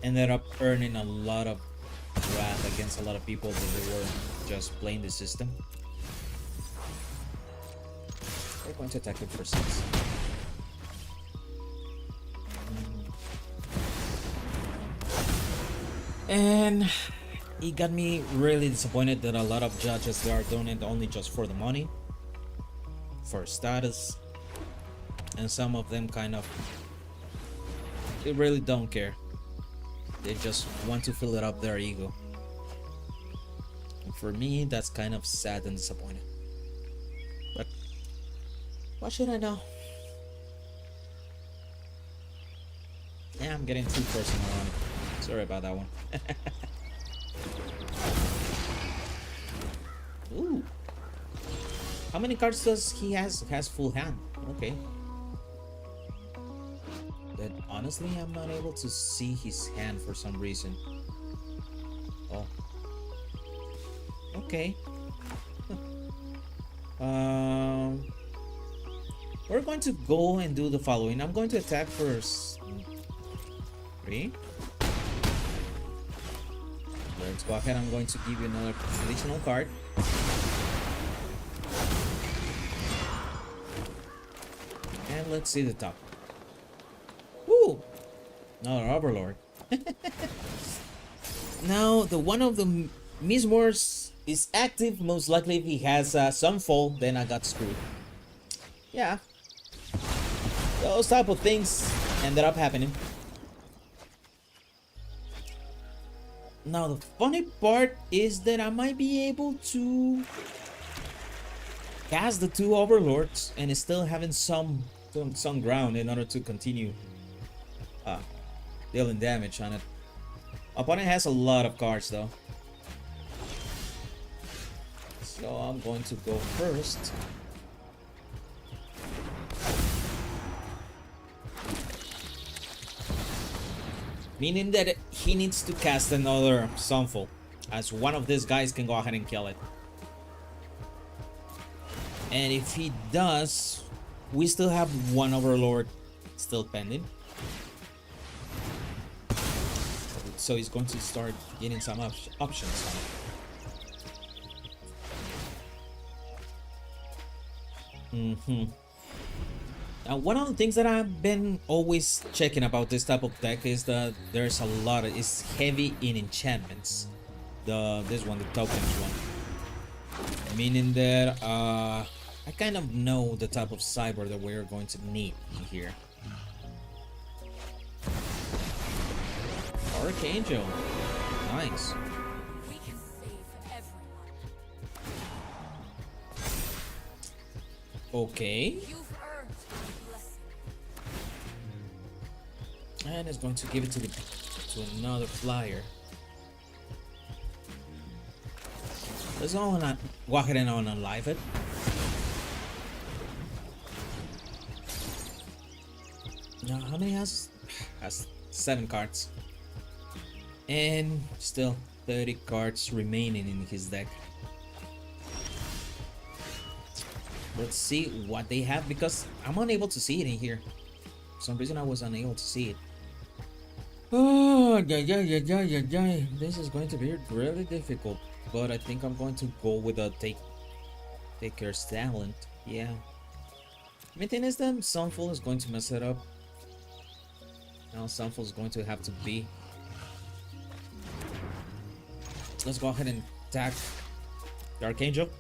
ended up earning a lot of wrath against a lot of people that they were just playing the system. They're going to attack it for 6. And it got me really disappointed that a lot of judges, they are doing it only just for the money, for status, and some of them kind of, they really don't care. They just want to fill it up their ego. And for me, that's kind of sad and disappointing. But what should I know? Yeah, I'm getting too personal on it. Sorry about that one. Ooh. How many cards does he has full hand? Okay. But honestly, I'm not able to see his hand for some reason. Oh. Okay. We're going to go and do the following. I'm going to attack first. 3. Let's go ahead. I'm going to give you another additional card. And let's see the top. Woo! Another Overlord. Now, the one of the Mismors is active. Most likely, if he has some fall, then I got screwed. Yeah. Those type of things ended up happening. Now the funny part is that I might be able to cast the two overlords and still having some ground in order to continue uh, dealing damage on it. Opponent has a lot of cards though, so I'm going to go first. Meaning that he needs to cast another Sunful, as one of these guys can go ahead and kill it. And if he does, we still have one Overlord still pending. So he's going to start getting some options on it. Now, one of the things that I've been always checking about this type of deck is that there's a lot of, it's heavy in enchantments. This one, the tokens one. Meaning that I kind of know the type of cyber that we're going to need here. Archangel. Nice. Okay. And it's going to give it to another flyer. Let's go ahead and unalive it. Now, how many has 7 cards. And still 30 cards remaining in his deck. Let's see what they have, because I'm unable to see it in here. For some reason I was unable to see it. Oh, yeah. This is going to be really difficult, but I think I'm going to go with a Taker's Talent. Yeah. My thing is that Sunful is going to mess it up. Now Sunful is going to have to be. Let's go ahead and attack the Archangel.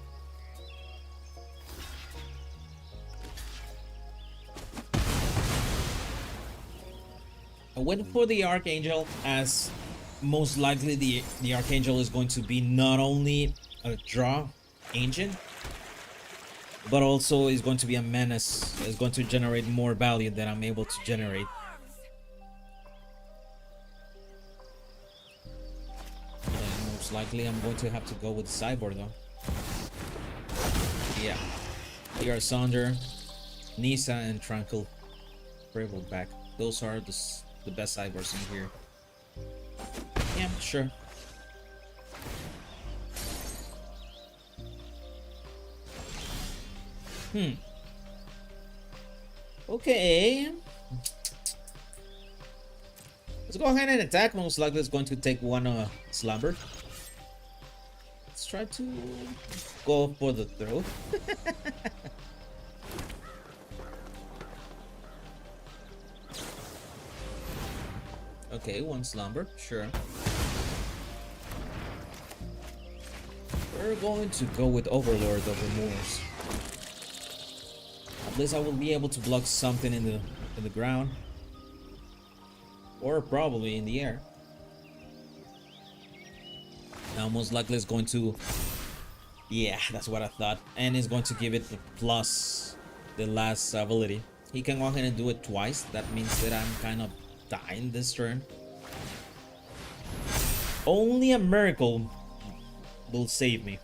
I went for the Archangel, as most likely the Archangel is going to be not only a draw engine, but also is going to be a menace. It's going to generate more value than I'm able to generate. And most likely I'm going to have to go with Cyborg though. Yeah. Here are Sonder, Nisa, and Tranquil Privilege back. Those are the best cyborgs in here. Yeah, sure. Okay. Let's go ahead and attack. Most likely it's going to take one slumber. Let's try to go for the throw. Okay, one slumber, sure. We're going to go with Overlord of Remorse. At least I will be able to block something in the ground, or probably in the air. Now most likely it's going to, yeah, that's what I thought, and it's going to give it the plus the last ability. He can go ahead and do it twice. That means that I'm kind of dying this turn. Only a miracle will save me.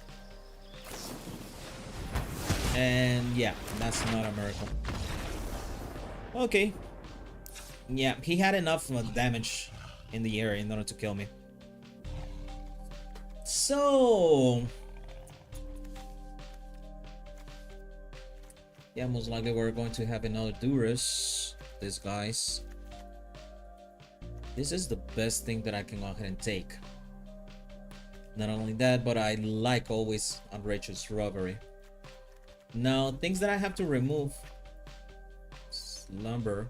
And yeah, that's not a miracle. Okay. Yeah, he had enough damage in the air in order to kill me. So yeah, most likely we're going to have another Durus. These guys. This is the best thing that I can go ahead and take. Not only that, but I like always Outrageous Robbery. Now, things that I have to remove. Slumber.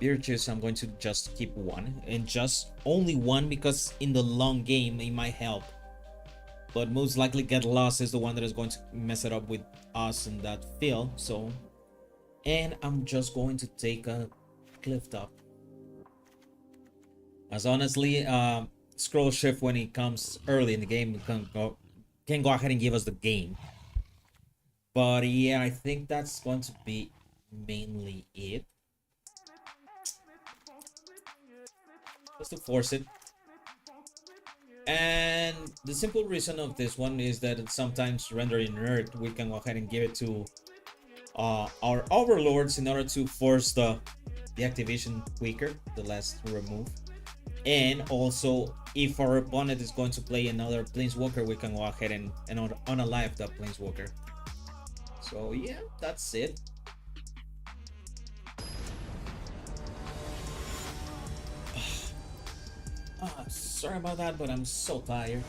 Virtues, I'm going to just keep one. And just only one, because in the long game it might help. But most likely Get Lost is the one that is going to mess it up with us in that field. So, and I'm just going to take a cliff top. As honestly, scroll shift when it comes early in the game can go ahead and give us the game. But yeah, I think that's going to be mainly it. Just to force it. And the simple reason of this one is that it's sometimes rendering inert. We can go ahead and give it to our overlords in order to force the activation quicker, the less to remove. And also, if our opponent is going to play another planeswalker, we can go ahead and unalive that planeswalker. So yeah, that's it. Sorry about that, but I'm so tired.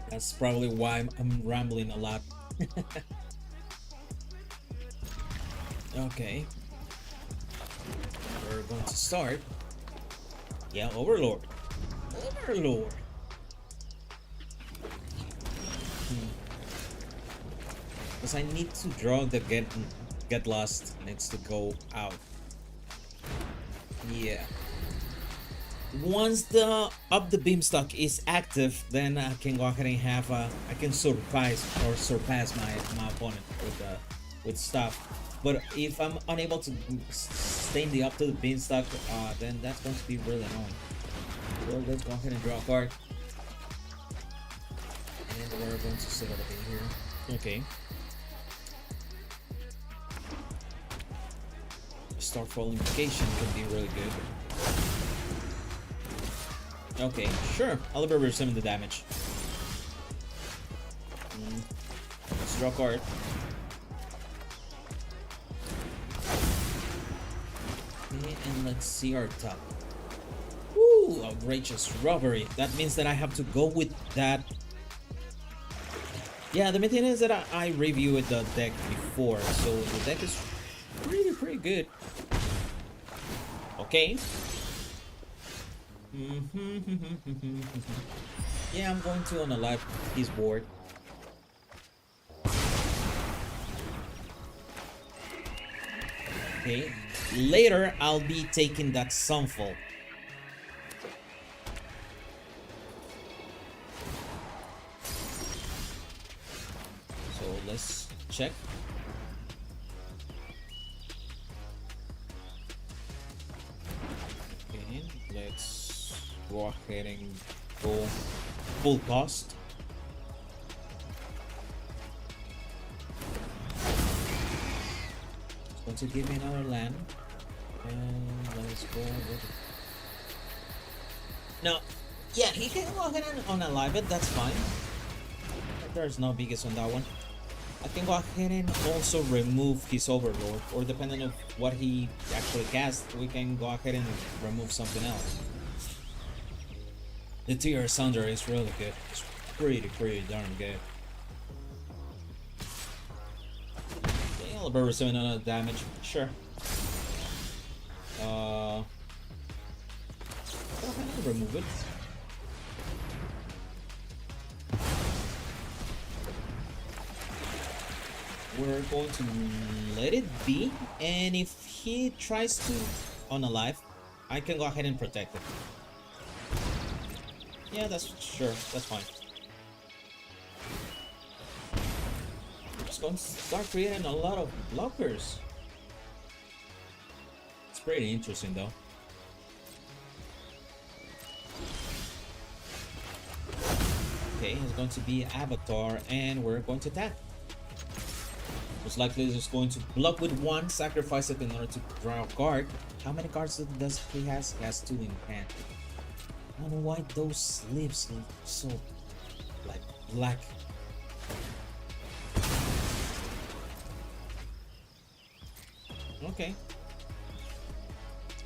That's probably why I'm rambling a lot. Okay. We're going to start. Yeah, Overlord. Overlord. Because I need to draw the get lost. Needs to go out. Yeah. Once the beamstock is active, then I can go ahead and have I can surpass my opponent with stuff. But if I'm unable to stay in the up to the beamstock, then that's going to be really annoying. So let's go ahead and draw a card. And we're going to set it over here. Okay. Starfall Invocation can be really good. Okay, sure. I'll be receiving the damage. Let's draw a card. Okay, and let's see our top. Ooh, outrageous robbery. That means that I have to go with that. Yeah, the main thing is that I reviewed the deck before, so the deck is pretty good. Okay. Yeah, I'm going to unalive his board. Okay. Later, I'll be taking that Sunfall. So let's check. Okay, let's go ahead and go full cost. It's going to give me another land. And let's go with it. Now, yeah, he can go ahead and unalive it, that's fine. There's no biggest on that one. I can go ahead and also remove his Overlord, or depending on what he actually casts, we can go ahead and remove something else. The Tier Sunder is really good. It's pretty darn good. Okay, I'll be receiving another damage, sure. Go ahead and remove it. We're going to let it be, and if he tries to unalive, I can go ahead and protect it. Yeah, that's sure, that's fine. I'm just going to start creating a lot of blockers. It's pretty interesting though. Okay, it's going to be Avatar, and we're going to attack. Most likely is just going to block with one, sacrifice it in order to draw a card. How many cards does he has? He has 2 in hand. I don't know why those sleeves look so like black. Okay.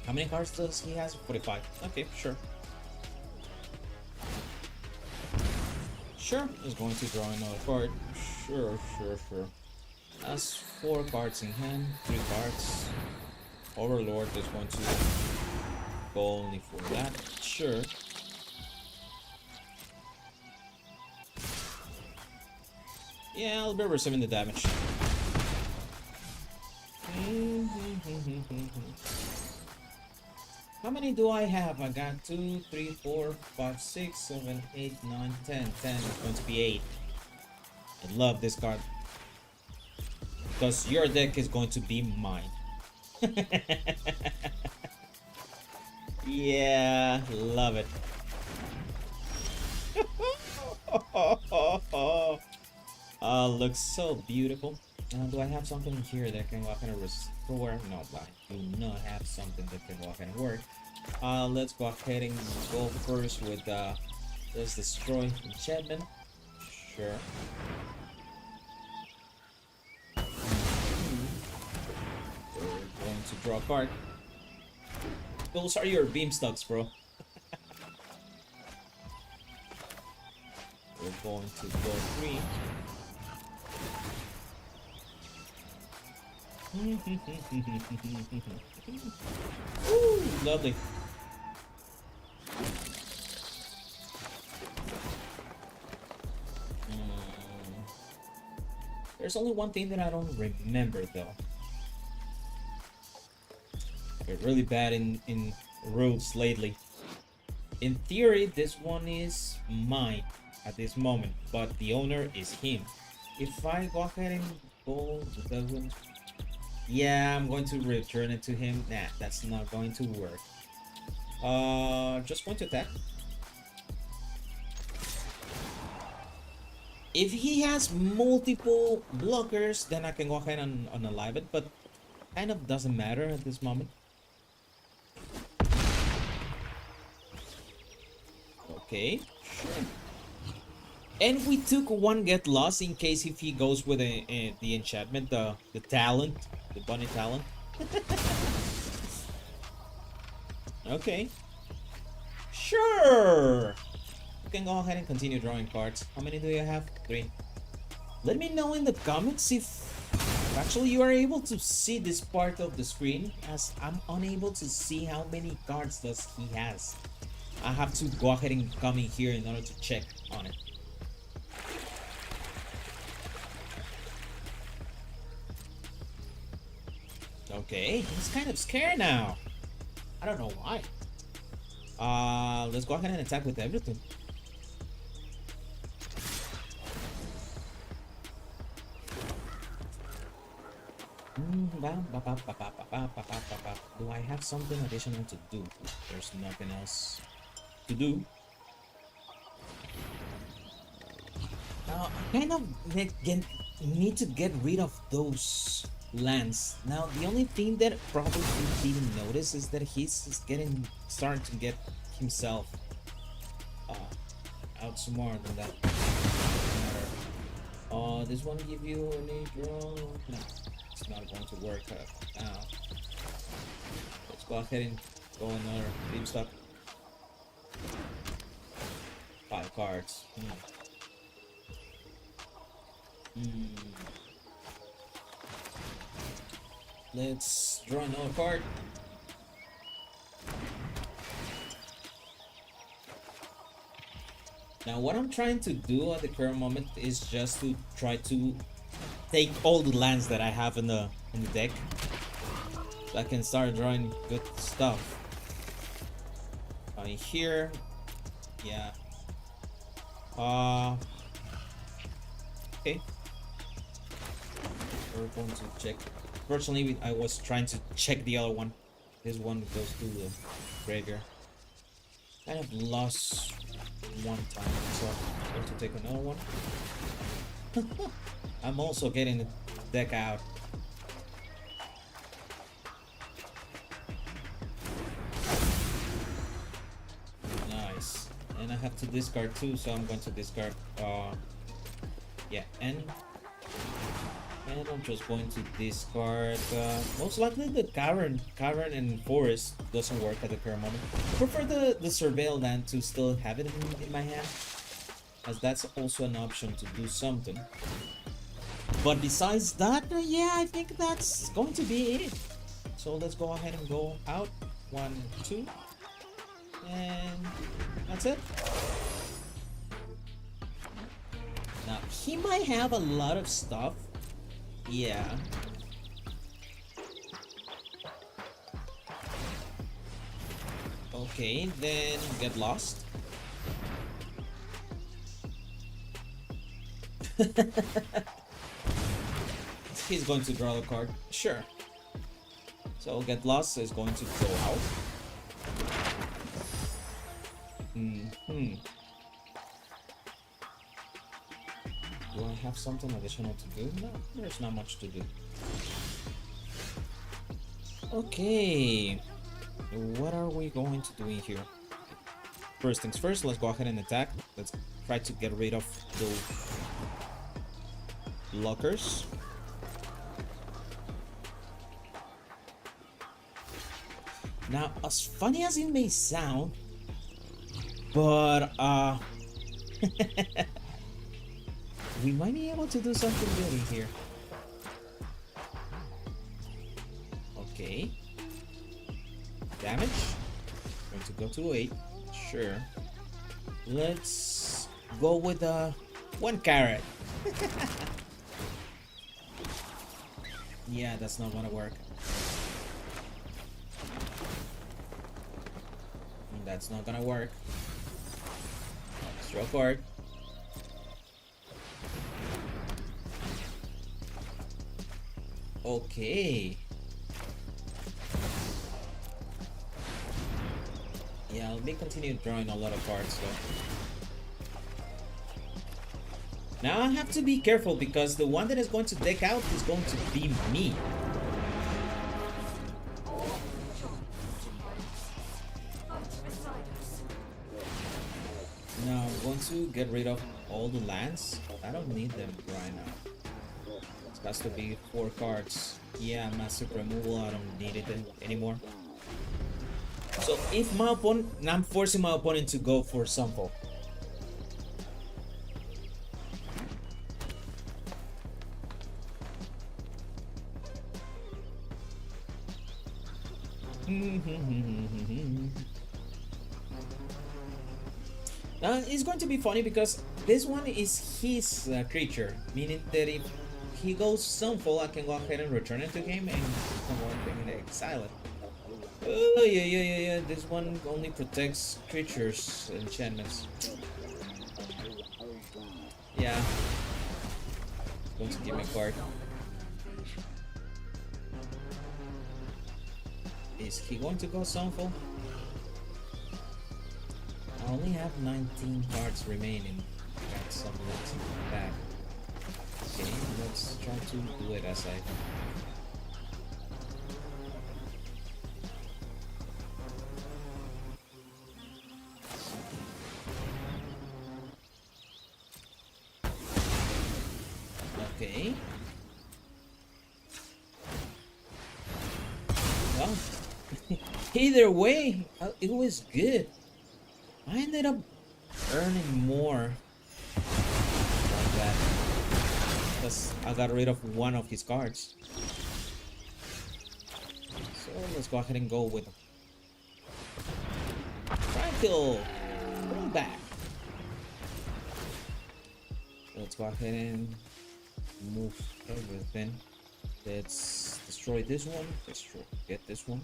How many cards does he has? 45. Okay, sure. Sure, he's going to draw another card. Sure. Has 4 cards in hand, 3 cards. Overlord is going to go only for that. Sure. Yeah, I'll be receiving the damage. How many do I have? I got 2, 3, 4, 5, 6, 7, 8, 9, 10. 10 is going to be 8. I love this card. Because your deck is going to be mine. Yeah, love it. Oh, looks so beautiful. Do I have something here that can walk and restore? No, I do not have something that can walk and work. Let's go ahead and go first with let's destroy enchantment. Sure. We're going to draw a card. Those are your beamstocks, bro. We're going to go 3. Ooh, lovely. There's only one thing that I don't remember though. I'm really bad in rules lately. In theory, this one is mine at this moment, but the owner is him. If I go ahead and go with that one, yeah, I'm going to return it to him. Nah, that's not going to work. Just going to attack. If he has multiple blockers, then I can go ahead and unalive it, but kind of doesn't matter at this moment. Okay, sure. And we took one get lost in case if he goes with the enchantment, the talent, the bunny talent. Okay, sure. You can go ahead and continue drawing cards. How many do you have? 3. Let me know in the comments if actually you are able to see this part of the screen, as I'm unable to see how many cards does he has. I have to go ahead and come in here in order to check on it. Okay, he's kind of scared now. I don't know why. Let's go ahead and attack with everything. Do I have something additional to do? There's nothing else to do. Now, I kind of need to get rid of those lands. Now, the only thing that probably you didn't notice is that he's starting to get himself out some more than that. This one give you any draw? No, it's not going to work now. Let's go ahead and go another beamstock. 5 cards. Let's draw another card. Now what I'm trying to do at the current moment is just to try to take all the lands that I have in the deck, so I can start drawing good stuff. Here, yeah. Okay. We're going to check. Fortunately, I was trying to check the other one. This one goes to the graveyard. Kind of lost one time, so I'm going to take another one. I'm also getting the deck out. Nice. And I have to discard too, so I'm going to discard yeah, and I'm just going to discard most likely the cavern and forest doesn't work at the current moment. I prefer the surveil land to still have it in my hand, as that's also an option to do something. But besides that, yeah, I think that's going to be it. So let's go ahead and go out. 1, 2, and that's it. Now he might have a lot of stuff. Yeah. Okay, then get lost. He's going to draw a card. Sure. So get lost is going to go out. Do I have something additional to do? No, there's not much to do. Okay. What are we going to do in here? First things first, let's go ahead and attack. Let's try to get rid of those blockers. Now, as funny as it may sound, but we might be able to do something good in here. Okay. Damage. Going to go to 8. Sure. Let's go with 1 carrot. Yeah, that's not gonna work. That's not gonna work. Let's draw a card. Okay. Yeah, I'll be continuing drawing a lot of cards though. Now I have to be careful because the one that is going to deck out is going to be me. Now I'm going to get rid of all the lands. I don't need them right now. It has to be 4 cards. Yeah, massive removal. I don't need it anymore. So if my opponent, I'm forcing my opponent to go for Sunfall. It's going to be funny because this one is his creature, meaning that if he goes Sunfall, I can go ahead and return it to him and exile it. Oh yeah. This one only protects creatures, enchantments. Yeah. Going to give me a card. Is he going to go Sunfall? I only have 19 cards remaining. Got some left in the back. Okay, let's try to do it as I. Okay. Well, either way, it was good. I ended up earning more like that because I got rid of one of his cards. So let's go ahead and go with Tranquil. Bring back. Let's go ahead and move everything. Let's destroy this one. Get this one.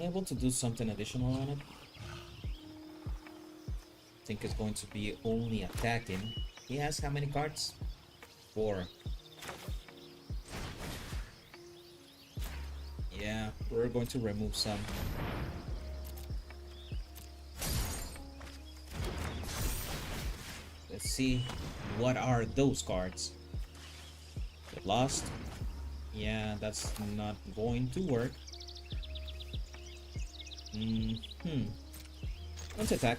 Able to do something additional on it. I think it's going to be only attacking. He has how many cards? 4. Yeah, we're going to remove some. Let's see what are those cards. Get lost. Yeah, that's not going to work. Let's attack.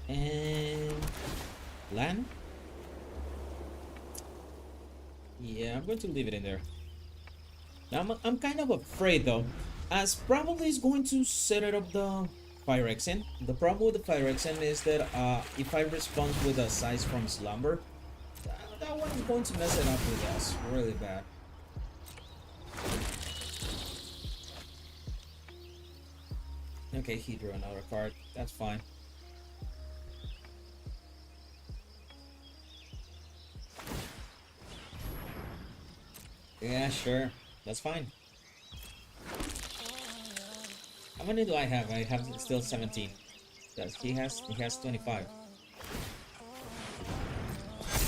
And land. Yeah, I'm going to leave it in there. Now I'm kind of afraid though, as probably is going to set it up the Pyrexen. The problem with the Pyrexen is that if I respond with a size from Slumber, that one is going to mess it up with us really bad. Okay, he drew another card. That's fine. Yeah, sure. That's fine. How many do I have? I have still 17. Because he has 25.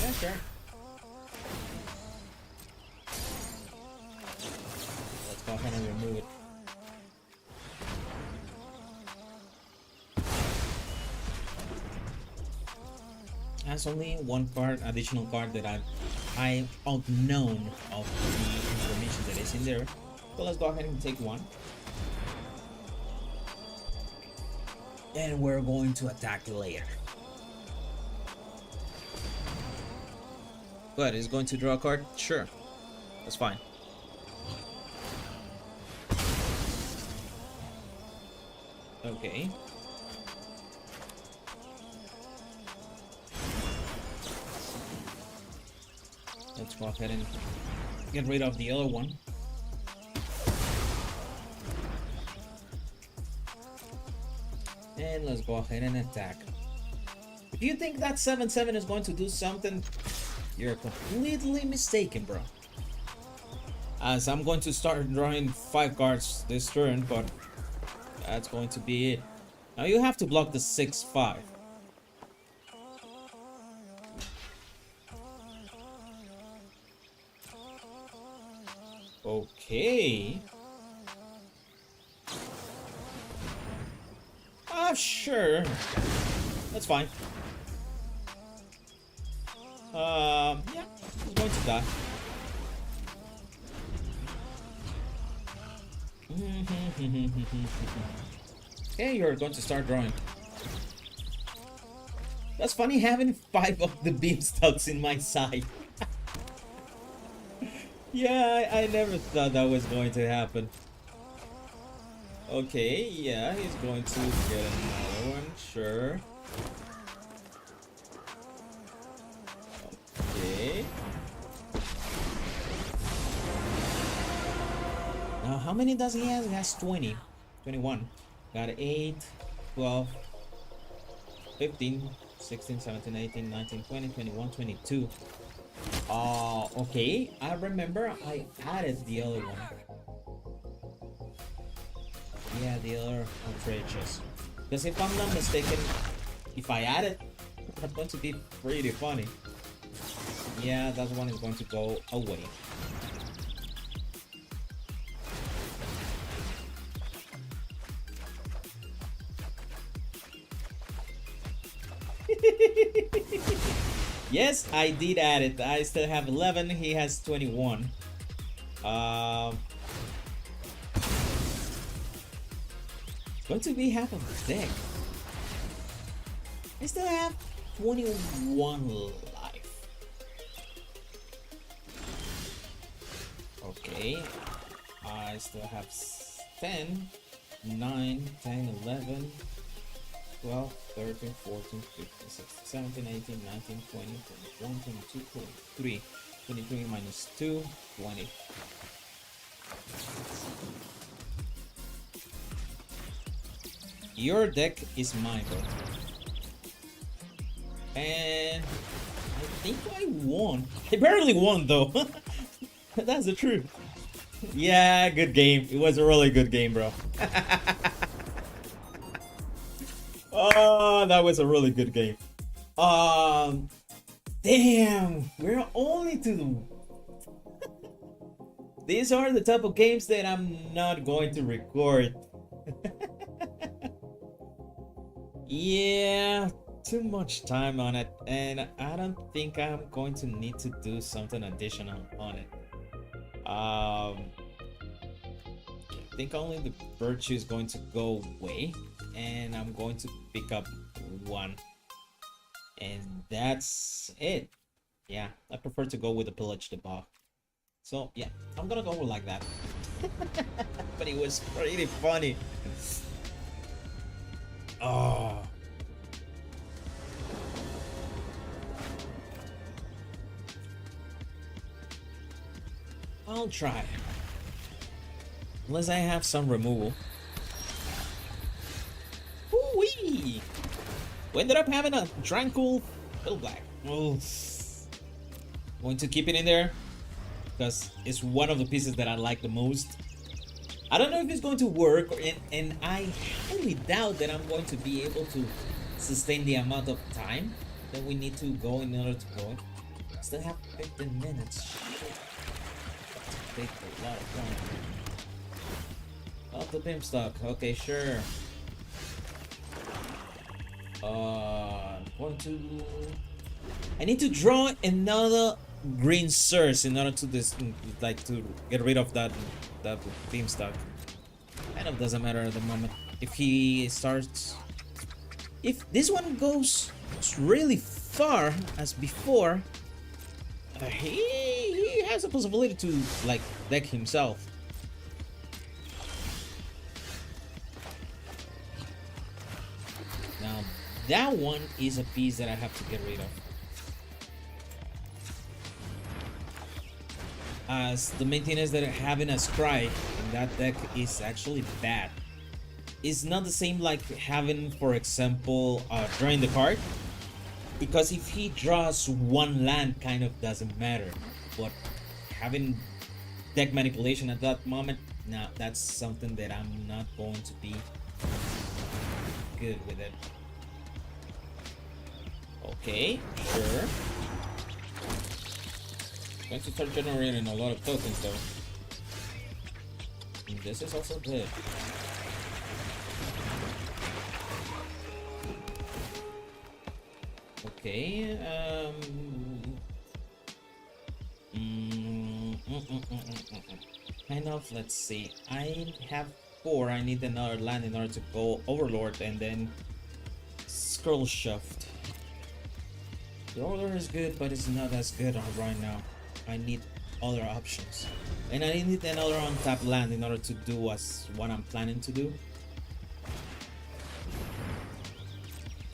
Yeah, sure. Let's go ahead and remove it. Has only one card, additional card that I unknown of the information that is in there. So let's go ahead and take one. And we're going to attack later. Good, he's going to draw a card? Sure. That's fine. Okay. Let's go ahead and get rid of the other one. And let's go ahead and attack. If you think that 7/7 is going to do something, you're completely mistaken, bro. As I'm going to start drawing 5 cards this turn, but that's going to be it. Now you have to block the 6/5. Okay. Sure. That's fine. Yeah, he's going to die. Okay, you're going to start drawing. That's funny having 5 of the beanstalks in my side. Yeah, I never thought that was going to happen. Okay, yeah, he's going to get another one, sure. Okay. Now, how many does he have? He has 20. 21. Got 8, 12, 15, 16, 17, 18, 19, 20, 21, 22. Okay, I remember I added the other one. Yeah, the other outrageous. Because if I'm not mistaken, if I add it, that's going to be pretty funny. Yeah, that one is going to go away. Yes, I did add it. I still have 11. He has 21. Going to be half of the deck. I still have 21 life. Okay. I still have 10, 9, 10, 11, 12, 13, 14, 15, 16, 17, 18, 19, 20, 21, 22, 23. 23 minus 2, 20. Your deck is mine, bro. And I think I won. I barely won, though. That's the truth. Yeah, good game. It was a really good game, bro. Oh, that was a really good game. Damn, we're only to... These are the type of games that I'm not going to record. Yeah, too much time on it, and I don't think I'm going to need to do something additional on it. I think only the virtue is going to go away, and I'm going to pick up 1, and that's it. Yeah, I prefer to go with the pillage the bog. So yeah, I'm gonna go like that. But it was pretty funny. Oh. I'll try. Unless I have some removal. Ooh-wee! We ended up having a tranquil Bill Black. Oh. Going to keep it in there. because it's one of the pieces that I like the most. I don't know if it's going to work, and I highly doubt that I'm going to be able to sustain the amount of time that we need to go in order to go. Still have 15 minutes. Shit. Take a lot of time. Oh, the pimp stock. Okay, sure. I'm going to. I need to draw another green source in order to to get rid of that theme stock. Kind of doesn't matter at the moment. If he starts, if this one goes really far as before, he has a possibility to like deck himself. Now that one is a piece that I have to get rid of. As the main thing is that having a scry in that deck is actually bad. It's not the same like having, for example, drawing the card, because if he draws one land, kind of doesn't matter. But having deck manipulation at that moment, now that's something that I'm not going to be good with it. Okay, sure. Going to start generating a lot of tokens though. And this is also good. Okay, kind of, let's see. I have 4, I need another land in order to go Overlord and then Scroll Shaft. The order is good, but it's not as good right now. I need other options, and I need another untapped land in order to do what I'm planning to do.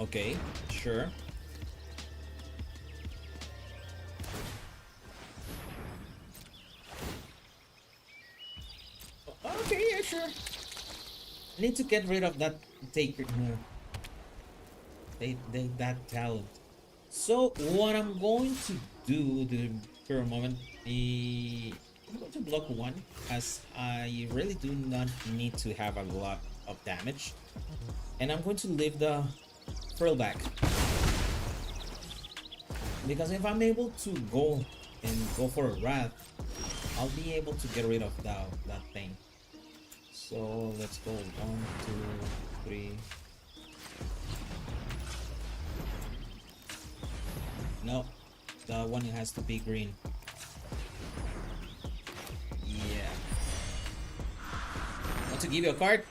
Okay, sure. Okay, yeah, sure. I need to get rid of that taker. No. That talent. So what I'm going to do for a moment, I'm going to block 1, as I really do not need to have a lot of damage, and I'm going to leave the frill back, because if I'm able to go for a wrath, I'll be able to get rid of that thing. So let's go 1, 2, 3. No, the one has to be green. Yeah. Want to give you a card?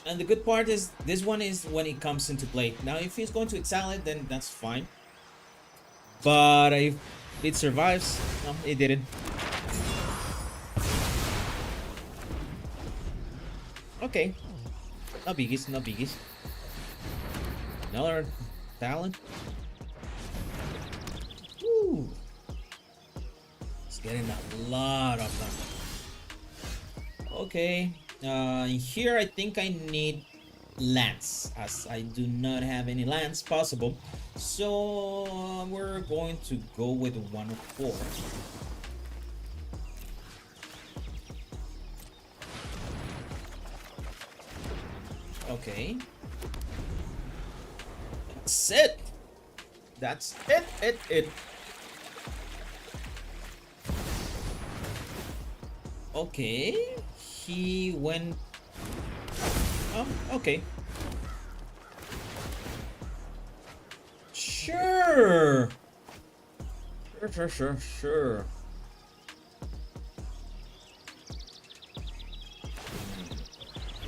And the good part is this one is when it comes into play. Now if he's going to exile it, then that's fine. But if it survives, no, it didn't. Okay. No biggies, no biggies. Another talent. Woo! It's getting a lot of them. Okay. Here I think I need lands, as I do not have any lands possible. So we're going to go with 1 of 4. Okay. That's it. That's it. Okay. He went. Okay. Sure. Sure.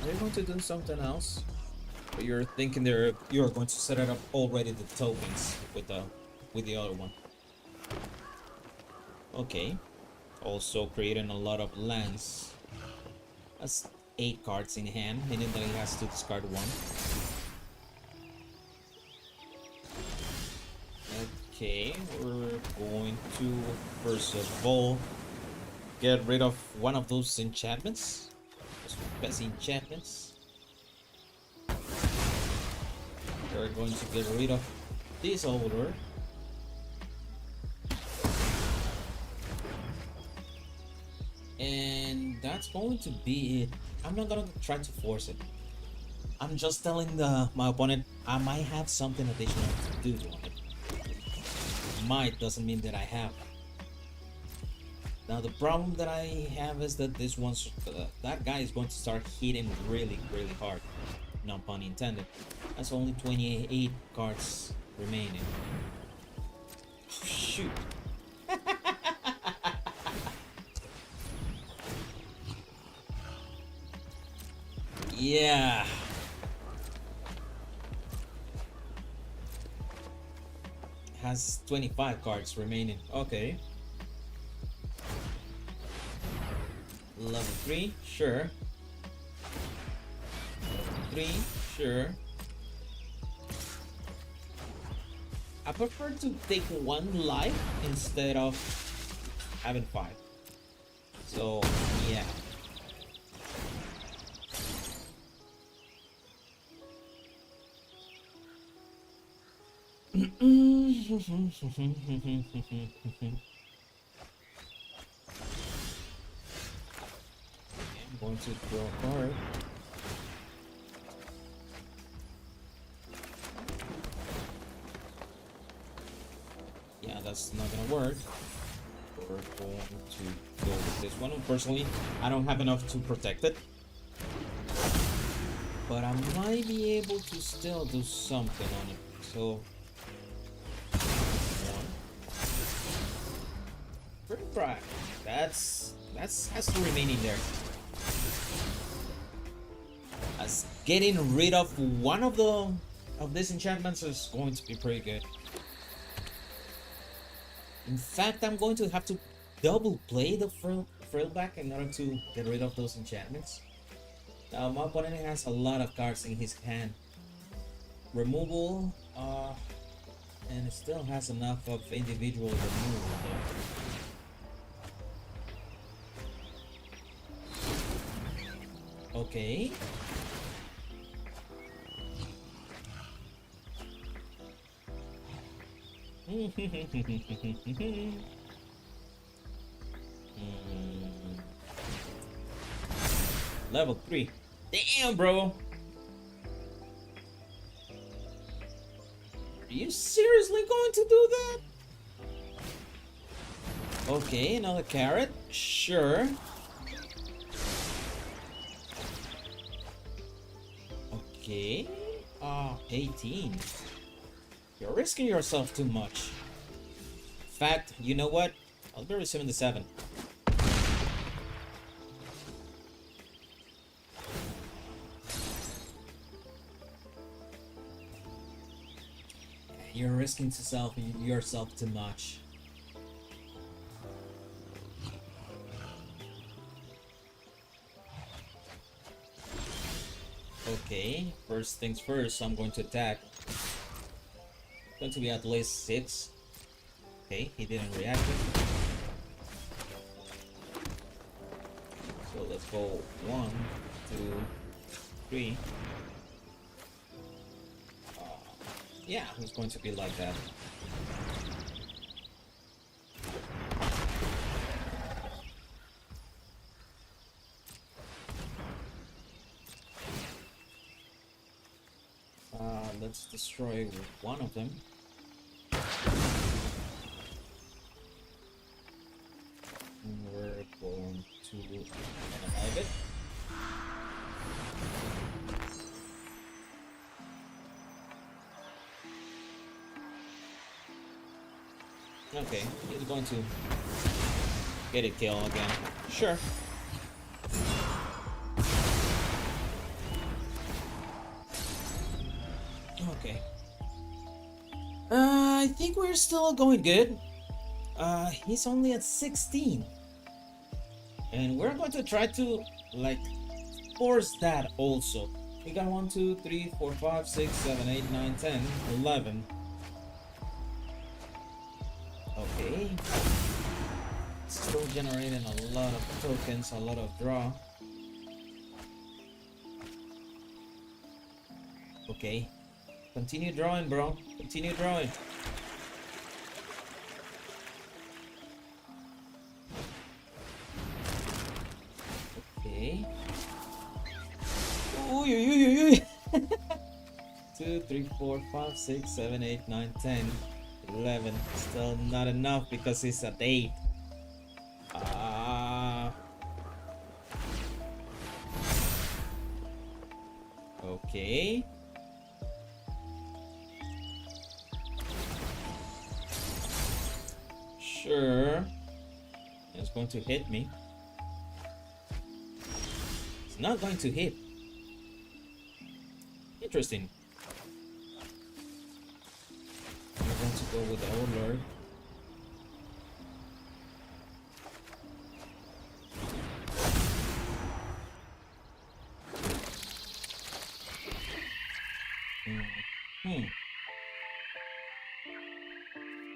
Are you going to do something else? Or you're thinking you're going to set it up already, the tokens with the other one. Okay. Also creating a lot of lands. That's 8 cards in hand, meaning that he has to discard 1. Okay, we're going to first of all get rid of one of those enchantments. Those best enchantments. We're going to get rid of this odor. And that's going to be it. I'm not gonna try to force it. I'm just telling my opponent I might have something additional to do to it. Might doesn't mean that I have. Now the problem that I have is that this one's that guy is going to start hitting really hard. No pun intended. That's only 28 cards remaining. Oh, shoot. Yeah. Has 25 cards remaining. Okay. Level 3, sure. Level 3, sure. I prefer to take 1 life instead of having 5. So, yeah. I'm going to draw a card. Yeah, that's not gonna work. We're going to go with this one. Personally, I don't have enough to protect it. But I might be able to still do something on it. So pretty proud. That's has to remain in there. As getting rid of one of these enchantments is going to be pretty good. In fact, I'm going to have to double play the frill back in order to get rid of those enchantments. Now my opponent has a lot of cards in his hand. Removal, and it still has enough of individual removal there. Okay. Level 3. Damn, bro. Are you seriously going to do that? Okay, another carrot. Sure. Okay. 18. You're risking yourself too much. In fact, you know what? I'll be receiving the 7. You're risking yourself too much. Okay, first things first, I'm going to attack. Going to be at least 6. Okay, he didn't react. So let's go 1, 2, 3. Yeah, it's going to be like that. Let's destroy one of them. And we're going to have it. Okay, he's going to get a kill again. Sure. Okay. I think we're still going good. He's only at 16. And we're going to try to, like, force that also. We got 1, 2, 3, 4, 5, 6, 7, 8, 9, 10, 11. Okay. Still generating a lot of tokens, a lot of draw. Okay. Continue drawing, bro. Continue drawing. Okay. Ooh, 2, 3, 4, 5, 6, 7, 8, 9, 10, 11. Still not enough because it's at 8. Okay. Sure. It's going to hit me. It's not going to hit. Interesting. I'm going to go with the old Lord.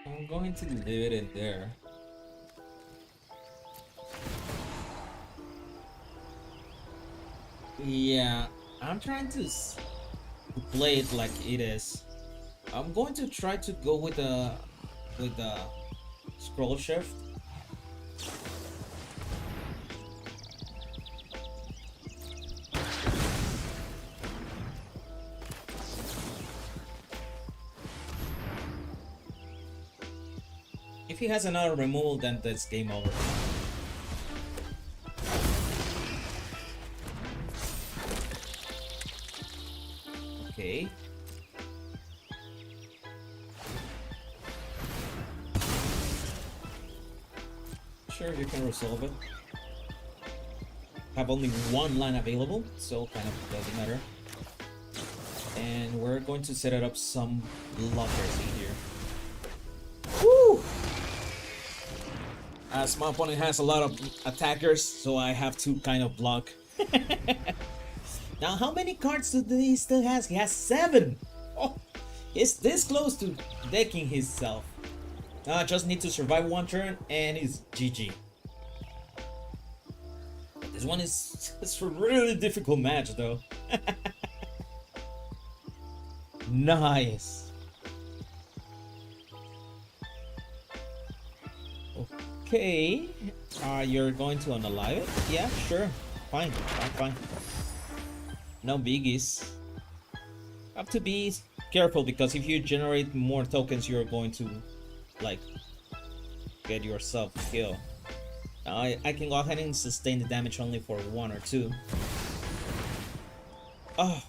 I'm going to leave it in there. Yeah, I'm trying to play it like it is. I'm going to try to go with the scroll shift. If he has another removal, then that's game over. Okay. Sure, you can resolve it. Have only one line available, so kind of doesn't matter. And we're going to set it up some blockers in here. Woo! As my opponent has a lot of attackers, so I have to kind of block. Now, how many cards do he still has? He has 7! Oh, he's this close to decking himself. Now I just need to survive one turn and it's GG. This one it's a really difficult match though. Nice. Okay. You're going to unalive it? Yeah, sure. Fine. No biggies. Have to be careful because if you generate more tokens, you're going to like get yourself killed. I can go ahead and sustain the damage only for 1 or 2. Oh,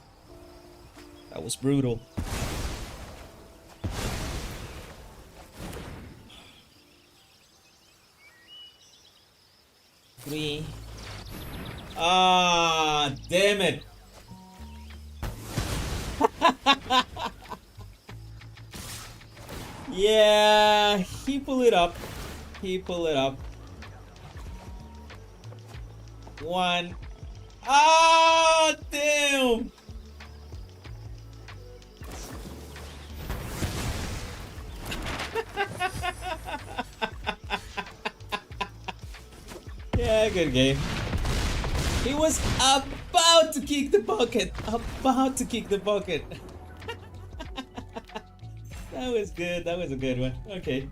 that was brutal. Three. Ah, damn it. Yeah, he pulled it up. 1. Ah, damn. Yeah, good game. He was about to kick the bucket. That was good. That was a good one. Okay.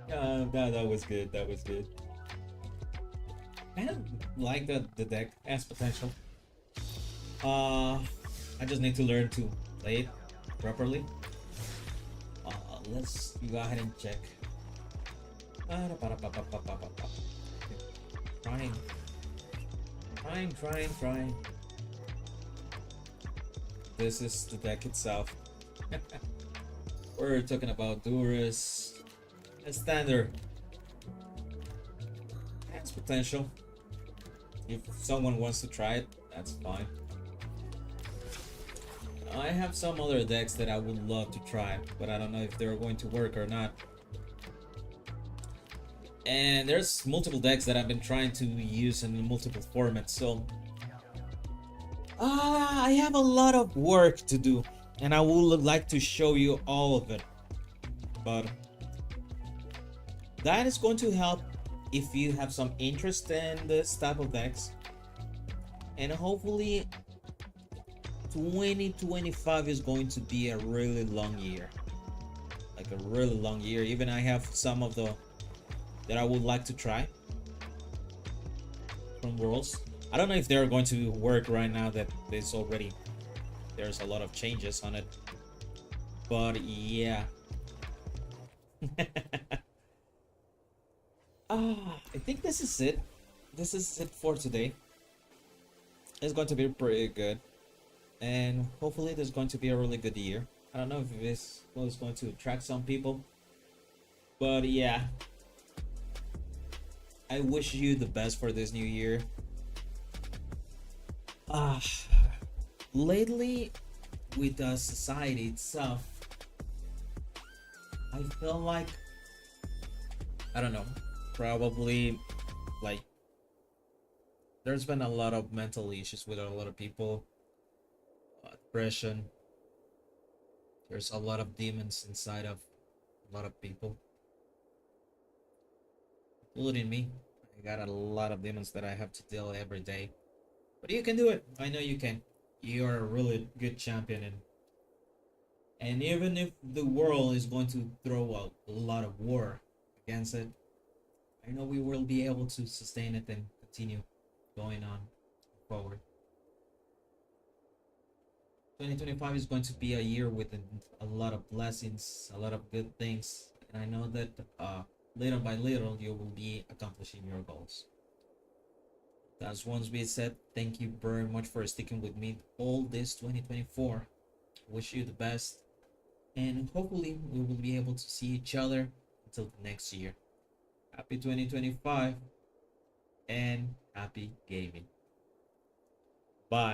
That was good. I don't like the deck has potential. I just need to learn to play it properly. Let's go ahead and check. Trying. This is the deck itself. We're talking about Durus. A standard. Has potential. If someone wants to try it, that's fine. I have some other decks that I would love to try, but I don't know if they're going to work or not. And there's multiple decks that I've been trying to use in multiple formats, so I have a lot of work to do, and I would like to show you all of it. But that is going to help if you have some interest in this type of decks, and hopefully 2025 is going to be a really long year. Like a really long year. Even I have some of the that I would like to try from Worlds. I don't know if they're going to work right now that there's a lot of changes on it. But yeah. I think this is it. This is it for today. It's going to be pretty good. And hopefully there's going to be a really good year. I don't know if this was going to attract some people. But yeah. I wish you the best for this new year. Lately, with the society itself, I feel like, I don't know, probably like there's been a lot of mental issues with a lot of people, depression. There's a lot of demons inside of a lot of people, including me. I got a lot of demons that I have to deal with every day. But you can do it. I know you can. You are a really good champion, and even if the world is going to throw a lot of war against it, I know we will be able to sustain it and continue going on forward. 2025 is going to be a year with a lot of blessings, a lot of good things, and I know that little by little you will be accomplishing your goals. That's once being said, thank you very much for sticking with me all this 2024. Wish you the best, and hopefully we will be able to see each other until the next year. Happy 2025 and happy gaming. Bye.